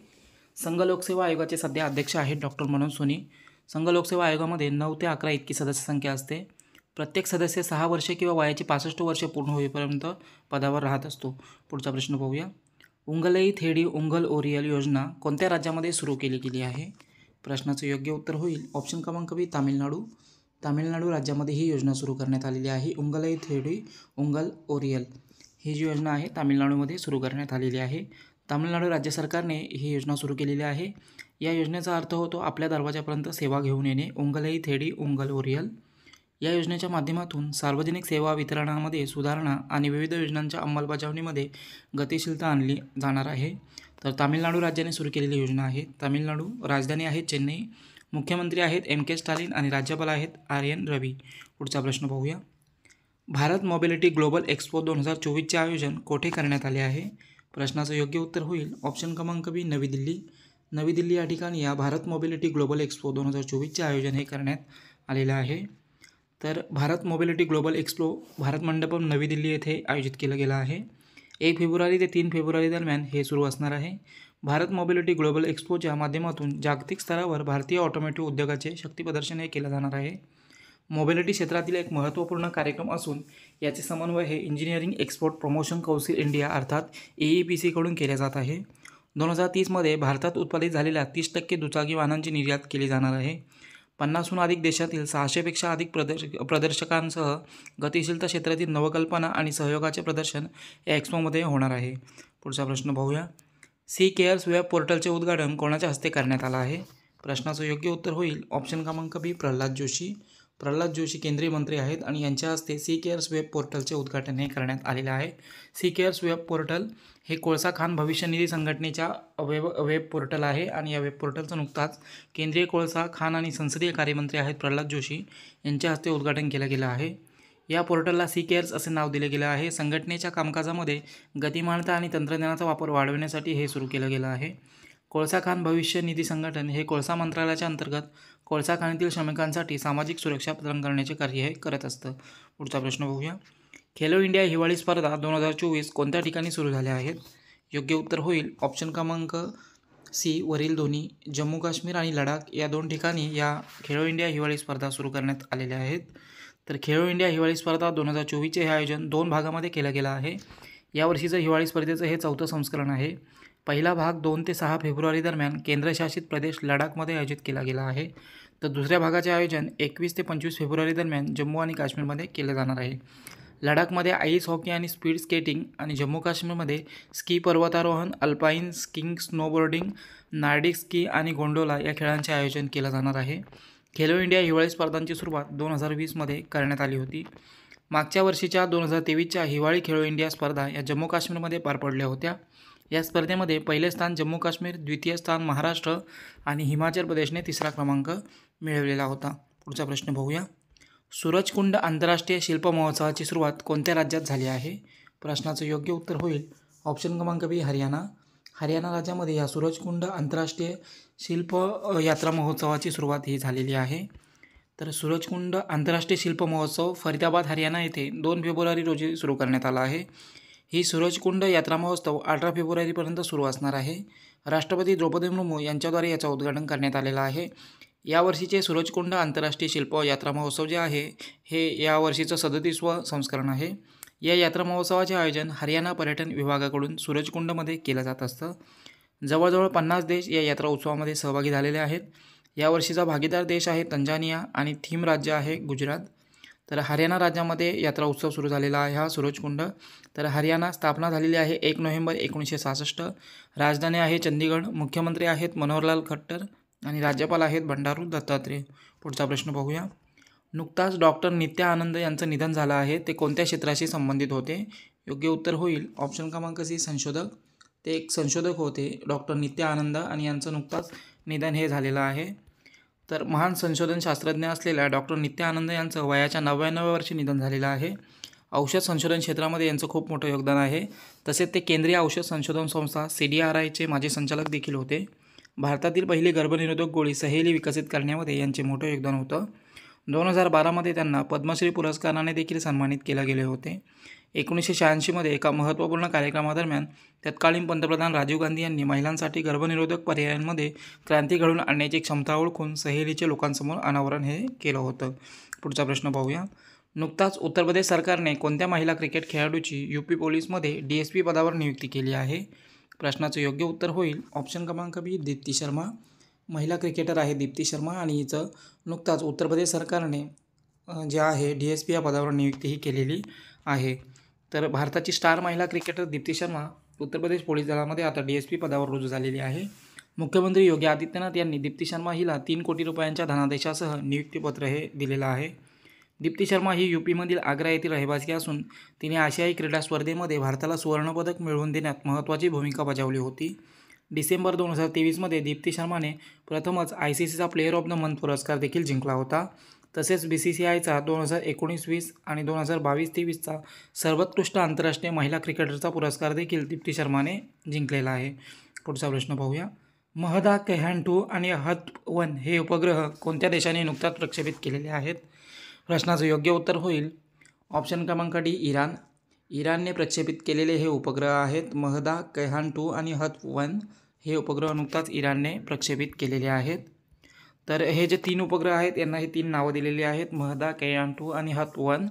संघ लोकसेवा आयोगाचे सध्या अध्यक्ष आहेत डॉक्टर मनोज सोनी. संघ लोकसेवा आयोगामध्ये 9 ते 11 इतकी सदस्य संख्या असते. प्रत्येक सदस्य 6 वर्षे किंवा वयाची 65 वर्षे पूर्ण होईपर्यंत पदावर राहत असतो. पुढचा प्रश्न पाहूया. उंगलई थेडी उंगल ओरियल योजना कोणत्या राज्यामध्ये सुरू केली गेली आहे? प्रश्नाचं योग्य उत्तर होईल ऑप्शन क्रमांक बी, तामिळनाडू. तामिळनाडू राज्यामध्ये ही योजना सुरू करण्यात आलेली आहे. उंगलई थेडी उंगल ओरियल ही जी योजना आहे तामिळनाडूमध्ये सुरू करण्यात आलेली आहे. तामिळनाडू राज्य सरकारने ही योजना सुरू केलेली आहे. या योजनेचा अर्थ होतो आपल्या दरवाजापर्यंत सेवा घेऊन येणे. उंगलई थेडी उंगल ओरियल या योजनेच्या माध्यमातून सार्वजनिक सेवा वितरणामध्ये सुधारणा आणि विविध योजनांच्या अंमलबजावणीमध्ये गतिशीलता आणली जाणार आहे. तर तामिळनाडू राज्याने सुरू केलेली योजना आहे. तामिळनाडू राजधानी आहे चेन्नई. मुख्यमंत्री आहेत MK स्टालिन आणि राज्यपाल आहेत RN रवी. पुढचा प्रश्न पाहूया. भारत मोबिलिटी ग्लोबल एक्सपो 2024चे आयोजन कोठे करण्यात आले आहे? प्रश्नाचं योग्य उत्तर होईल ऑप्शन क्रमांक बी, नवी दिल्ली. नवी दिल्ली या ठिकाणी या भारत मोबिलिटी ग्लोबल एक्सपो 2024चे आयोजन हे करण्यात आलेलं आहे. तर Bharat mobility global expo Bharat Mandapam नवी दिल्ली येथे आयोजित केलं गेलं आहे. 1 फेब्रुवारी ते 3 फेब्रुवारी दरम्यान हे सुरू असणार आहे. भारत मोबिलिटी ग्लोबल एक्सपोच्या माध्यमातून जागतिक स्तरावर भारतीय ऑटोमोटिव्ह उद्योगाचे शक्तिप्रदर्शन हे केलं जाणार आहे. मोबिलिटी क्षेत्रातील एक महत्त्वपूर्ण कार्यक्रम असून याचे समन्वय हे engineering export promotion council India अर्थात AEPC कडून केले जात आहे. 2030मध्ये भारतात उत्पादित झालेल्या 30% दुचाकी वाहनांची निर्यात केली जाणार आहे. 50हून अधिक देशातील 600पेक्षा अधिक प्रदर्शकांसह गतिशीलता क्षेत्रातील नवकल्पना आणि सहयोगाचे प्रदर्शन या एक्सपोमध्ये होणार आहे. पुढचा प्रश्न पाहूया. सी केअर्स वेब पोर्टलचे उद्घाटन कोणाच्या हस्ते करण्यात आलं आहे? प्रश्नाचं योग्य उत्तर होईल ऑप्शन क्रमांक बी, प्रल्हाद जोशी. प्रल्हाद जोशी केंद्रीय मंत्री आहेत आणि यांच्या हस्ते सी केअर्स वेब पोर्टलचे उद्घाटन हे करण्यात आलेले आहे. सी केअर्स वेब पोर्टल हे कोळसा खान भविष्य निधी संघटनेच्या वेब पोर्टल आहे आणि या वेब पोर्टलचं नुकताच केंद्रीय कोळसा खान आणि संसदीय कार्यमंत्री आहेत प्रल्हाद जोशी यांच्या हस्ते उद्घाटन केलं गेलं आहे. या पोर्टलला सी केअर्स असे नाव दिले गेलं आहे. संघटनेच्या कामकाजामध्ये गतिमानता आणि तंत्रज्ञानाचा वापर वाढवण्यासाठी हे सुरू केलं गेलं आहे. कोळसा खान भविष्य निधी संघटन हे कोळसा मंत्रालयाच्या अंतर्गत कोळसा खाणीतील श्रमिकांसाठी सामाजिक सुरक्षा प्रदान करण्याचे कार्य हे करत असतं. पुढचा प्रश्न बघूया. खेलो इंडिया हिवाळी स्पर्धा 2024 कोणत्या ठिकाणी सुरू झाल्या आहेत? योग्य उत्तर होईल ऑप्शन क्रमांक सी, वरील दोन्ही. जम्मू काश्मीर आणि लडाख या 2 ठिकाणी या खेलो इंडिया हिवाळी स्पर्धा सुरू करण्यात आलेल्या आहेत. तर खेलो इंडिया हिवाळी स्पर्धा 2024चे हे आयोजन 2 भागामध्ये केलं गेलं आहे. यावर्षीचं हिवाळी स्पर्धेचं हे 4थं संस्करण आहे. पहिला भाग 2 ते 6 फेब्रुवारी दरम्यान केंद्रशासित प्रदेश लडाखमध्ये आयोजित केला गेला आहे. तर दुसऱ्या भागाचे आयोजन 21 ते 25 फेब्रुवारी दरम्यान जम्मू आणि काश्मीरमध्ये केले जाणार आहे. लडाखमध्ये आईस हॉकी आणि स्पीड स्केटिंग आणि जम्मू काश्मीरमध्ये स्की पर्वतारोहण, alpine skiing, snowboarding, Nordic ski आणि गोंडोला या खेळांचे आयोजन केलं जाणार आहे. खेलो इंडिया हिवाळी स्पर्धांची सुरुवात 2020मध्ये करण्यात आली होती. मागच्या वर्षीच्या 2023च्या हिवाळी खेलो इंडिया स्पर्धा या जम्मू काश्मीरमध्ये पार पडल्या होत्या. या स्पर्धेमध्ये पहिले स्थान जम्मू काश्मीर, द्वितीय स्थान महाराष्ट्र आणि हिमाचल प्रदेशने 3रा क्रमांक मिळवलेला होता. पुढचा प्रश्न बघूया. सूरजकुंड आंतरराष्ट्रीय शिल्प महोत्सवाची सुरुवात कोणत्या राज्यात झाली आहे? प्रश्नाचं योग्य उत्तर होईल ऑप्शन क्रमांक बी, हरियाणा. हरियाणा राज्यामध्ये या सूरजकुंड आंतरराष्ट्रीय शिल्प यात्रा महोत्सवाची सुरुवात ही झालेली आहे. तर सूरजकुंड आंतरराष्ट्रीय शिल्प महोत्सव फरीदाबाद हरियाणा येथे 2 फेब्रुवारी रोजी सुरू करण्यात आला आहे. ही सूरजकुंड यात्रा महोत्सव 18 फेब्रुवारीपर्यंत सुरू असणार आहे. राष्ट्रपती द्रौपदी मुर्मू यांच्याद्वारे याचं उद्घाटन करण्यात आलेलं आहे. यावर्षीचे सूरजकुंड आंतरराष्ट्रीय शिल्प यात्रा महोत्सव जे आहे हे यावर्षीचं 37वं संस्करण आहे. या यात्रा महोत्सवाचे आयोजन हरियाणा पर्यटन विभागाकडून सूरजकुंडमध्ये केलं जात असतं. जवळजवळ 50 देश या यात्रा उत्सवामध्ये सहभागी झालेले आहेत. यावर्षीचा भागीदार देश आहे तंजानिया आणि थीम राज्य आहे गुजरात. तर हरियाणा राज्यामध्ये यात्रा उत्सव सुरू झालेला आहे हा सूरजकुंड. तर हरियाणा स्थापना झालेली आहे 1 नोव्हेंबर 1966. राजधानी आहे चंदीगड. मुख्यमंत्री आहेत मनोहरलाल खट्टर आणि राज्यपाल आहेत बंडारू दत्तात्रेय. पुढचा प्रश्न बघूया. नुकताच डॉक्टर नित्या आनंद यांचं निधन झालं आहे. ते कोणत्या क्षेत्राशी संबंधित होते? योग्य उत्तर होईल ऑप्शन क्रमांक सी, संशोधक. ते एक संशोधक होते डॉक्टर नित्या आनंद आणि यांचं नुकताच निधन हे झालेलं आहे. तर महान संशोधन शास्त्रज्ञ असलेल्या डॉक्टर नित्या आनंद यांचं वयाच्या 99व्या वर्षी निधन झालेलं आहे. औषध संशोधन क्षेत्रामध्ये यांचं खूप मोठं योगदान आहे. तसेच ते केंद्रीय औषध संशोधन संस्था CDRIचे माजी संचालक देखील होते. भारतातील पहिली गर्भनिरोधक गोळी सहेली विकसित करण्यामध्ये यांचे मोठं योगदान होतं. 2012मध्ये त्यांना पद्मश्री पुरस्काराने देखील सन्मानित केले गेले होते. 1986मध्ये एका महत्त्वपूर्ण कार्यक्रमादरम्यान तत्कालीन पंतप्रधान राजीव गांधी यांनी महिलांसाठी गर्भनिरोधक पर्यायांमध्ये क्रांती घडवून आणण्याची क्षमता ओळखून सहेलीचे लोकांसमोर अनावरण हे केलं होतं. पुढचा प्रश्न पाहूया. नुकताच उत्तर प्रदेश सरकारने कोणत्या महिला क्रिकेट खेळाडूची UP पोलीसमध्ये DSP पदावर नियुक्ती केली आहे? प्रश्नाचं योग्य उत्तर होईल ऑप्शन क्रमांक बी, दीप्ती शर्मा. महिला क्रिकेटर आहे दीप्ती शर्मा आणि हिचं नुकताच उत्तर प्रदेश सरकारने जे आहे DSP या पदावर नियुक्तीही केलेली आहे. तर भारताची स्टार महिला क्रिकेटर दीप्ती शर्मा उत्तर प्रदेश पोलीस दलामध्ये आता DSP पदावर रुजू झालेली आहे. मुख्यमंत्री योगी आदित्यनाथ यांनी दीप्ती शर्मा हिला 3 कोटी रुपयांच्या धनादेशासह नियुक्तीपत्र हे दिलेलं आहे. दीप्ती शर्मा ही UPमधील आग्रा येथील रहिवासी असून तिने आशियाई क्रीडा स्पर्धेमध्ये भारताला सुवर्णपदक मिळवून देण्यात महत्त्वाची भूमिका बजावली होती. डिसेंबर 2023मध्ये दीप्ती शर्माने प्रथमच ICCचा प्लेयर ऑफ द मंथ पुरस्कार देखील जिंकला होता. तसेच BCCIचा 2019-20 आणि 2022-23चा सर्वोत्कृष्ट आंतरराष्ट्रीय महिला क्रिकेटरचा पुरस्कार देखील दीप्ती शर्माने जिंकलेला आहे. पुढचा प्रश्न पाहूया. महदा कैहान-2 आणि हथ-1 हे उपग्रह कोणत्या देशाने नुकताच प्रक्षेपित केलेले आहेत? प्रश्नाचं योग्य उत्तर होईल ऑप्शन क्रमांक डी, इराण. इराणने प्रक्षेपित केलेले हे उपग्रह आहेत महदा कैहान-2 आणि हथ-1 हे उपग्रह नुकताच इराणने प्रक्षेपित केलेले आहेत. तर हे जे 3 उपग्रह आहेत यांना ही 3 नावं दिलेली आहेत, महदा कैहान-2 आणि हथ-1.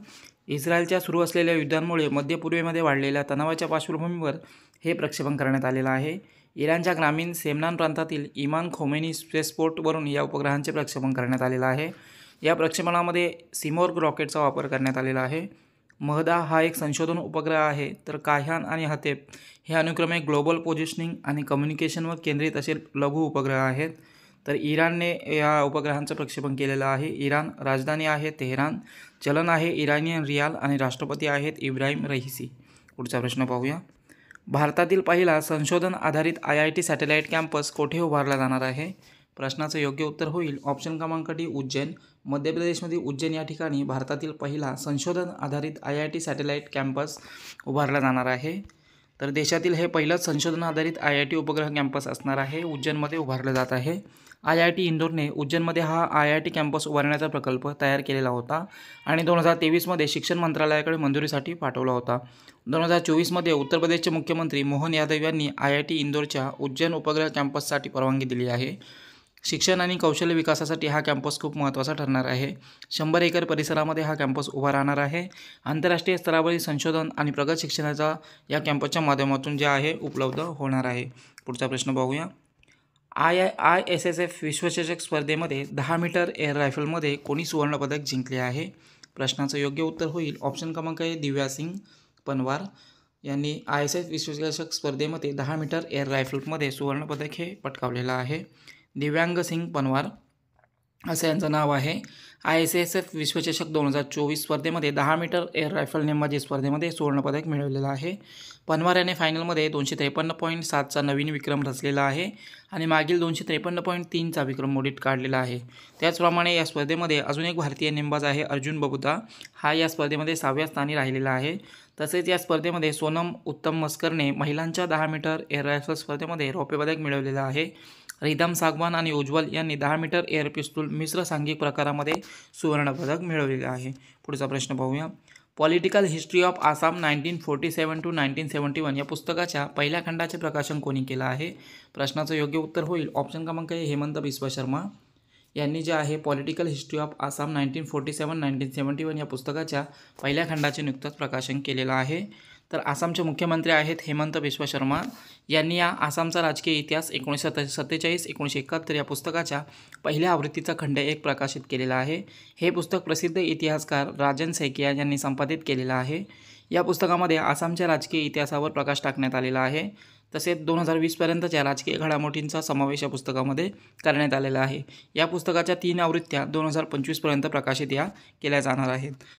इस्रायलच्या सुरू असलेल्या युद्धांमुळे मध्य पूर्वेमध्ये वाढलेल्या तणावाच्या पार्श्वभूमीवर हे प्रक्षेपण करण्यात आलेलं आहे. इराणच्या ग्रामीण सेमनान प्रांतातील इमाम खोमेनी स्पेसपोर्टवरून या उपग्रहांचे प्रक्षेपण करण्यात आलेलं आहे. या प्रक्षेपणामध्ये सिमोर्ग रॉकेटचा वापर करण्यात आलेला आहे. महदा हा एक संशोधन उपग्रह आहे, तर कायहान आणि हथेप हे अनुक्रमे ग्लोबल पोझिशनिंग आणि कम्युनिकेशनवर केंद्रित असे लघु उपग्रह आहेत. तर इराणने या उपग्रहांचं प्रक्षेपण केलेलं आहे. इराण राजधानी आहे तेहरान, चलन आहे इराणियन रियाल आणि राष्ट्रपती आहेत इब्राहिम रईसी. पुढचा प्रश्न पाहूया. भारतातील पहिला संशोधन आधारित IIT सॅटेलाईट कॅम्पस कोठे उभारला जाणार आहे? प्रश्नाचं योग्य उत्तर होईल ऑप्शन क्रमांक डी, उज्जैन. मध्य प्रदेशमधील उज्जैन या ठिकाणी भारतातील पहिला संशोधन आधारित IIT सॅटेलाईट कॅम्पस उभारला जाणार आहे. तर देशातील हे पहिलंच संशोधन आधारित IIT उपग्रह कॅम्पस असणार आहे. उज्जैनमध्ये उभारलं जात आहे. IIT इंदोरने उज्जैनमध्ये हा IIT कॅम्पस उभारण्याचा प्रकल्प तयार केलेला होता आणि 2023मध्ये शिक्षण मंत्रालयाकडे मंजुरीसाठी पाठवला होता. 2024मध्ये उत्तर प्रदेशचे मुख्यमंत्री मोहन यादव यांनी IIT इंदोरच्या उज्जैन उपग्रह कॅम्पससाठी परवानगी दिली आहे. शिक्षण आणि कौशल्य विकासासाठी हा कॅम्पस खूप महत्त्वाचा ठरणार आहे. 100 एकर परिसरामध्ये हा कॅम्पस उभा राहणार आहे. आंतरराष्ट्रीय स्तरावरील संशोधन आणि प्रगत शिक्षणाचा या कॅम्पसच्या माध्यमातून जे आहे उपलब्ध होणार आहे. पुढचा प्रश्न पाहूया. ISSF विश्वचषक स्पर्धेमध्ये 10 मीटर एअर रायफलमध्ये कोणी सुवर्णपदक जिंकले आहे? प्रश्नाचं योग्य उत्तर होईल ऑप्शन क्रमांक ए, दिव्या सिंग पनवार यांनी ISSF विश्वचषक स्पर्धेमध्ये 10 मीटर एअर रायफलमध्ये सुवर्णपदक हे पटकावलेलं आहे. दिव्यांग सिंग पनवार असं यांचं नाव आहे. ISSF विश्वचषक 2024 स्पर्धेमध्ये 10 मीटर एअर रायफल नेमबाजी स्पर्धेमध्ये सुवर्णपदक मिळवलेलं आहे. पनवार याने फायनलमध्ये 253.7चा नवीन विक्रम रचलेला आहे आणि मागील 253.3चा विक्रम मोडीत काढलेला आहे. त्याचप्रमाणे या स्पर्धेमध्ये अजून एक भारतीय नेमबाज आहे अर्जुन बबुता. हा या स्पर्धेमध्ये 6व्या स्थानी राहिलेला आहे. तसेच या स्पर्धेमध्ये सोनम उत्तम मस्करने महिलांच्या 10 मीटर एअर रायफल स्पर्धेमध्ये रौप्यपदक मिळवलेलं आहे. रिदम सागवान आणि उज्ज्वल यांनी 10 मीटर एअर पिस्तूल मिश्र सांघिक प्रकारामध्ये सुवर्णपदक मिळवलेलं आहे. पुढचा प्रश्न पाहूया. Political history of Assam 1947 to 1971 या पुस्तकाच्या पहिल्या खंडाचे प्रकाशन कोणी केलं आहे? प्रश्नाचं योग्य उत्तर होईल ऑप्शन क्रमांक ए, हेमंत बिस्वा शर्मा यांनी जे आहे पॉलिटिकल हिस्ट्री ऑफ आसाम 1947-1971 या पुस्तकाच्या पहिल्या खंडाचे नुकतंच प्रकाशन केलेलं आहे. तर आसामचे मुख्यमंत्री आहेत हेमंत बिस्वा शर्मा यांनी या आसामचा राजकीय इतिहास 1947-1971 या पुस्तकाच्या पहिल्या आवृत्तीचा खंड 1 प्रकाशित केलेला आहे. हे पुस्तक प्रसिद्ध इतिहासकार राजन सैकिया यांनी संपादित केलेलं आहे. या पुस्तकामध्ये आसामच्या राजकीय इतिहासावर प्रकाश टाकण्यात आलेला आहे. तसेच 2020पर्यंतच्या राजकीय घडामोडींचा समावेश या पुस्तकामध्ये करण्यात आलेला आहे. या पुस्तकाच्या 3 आवृत्त्या 2025पर्यंत प्रकाशित केल्या जाणार आहेत.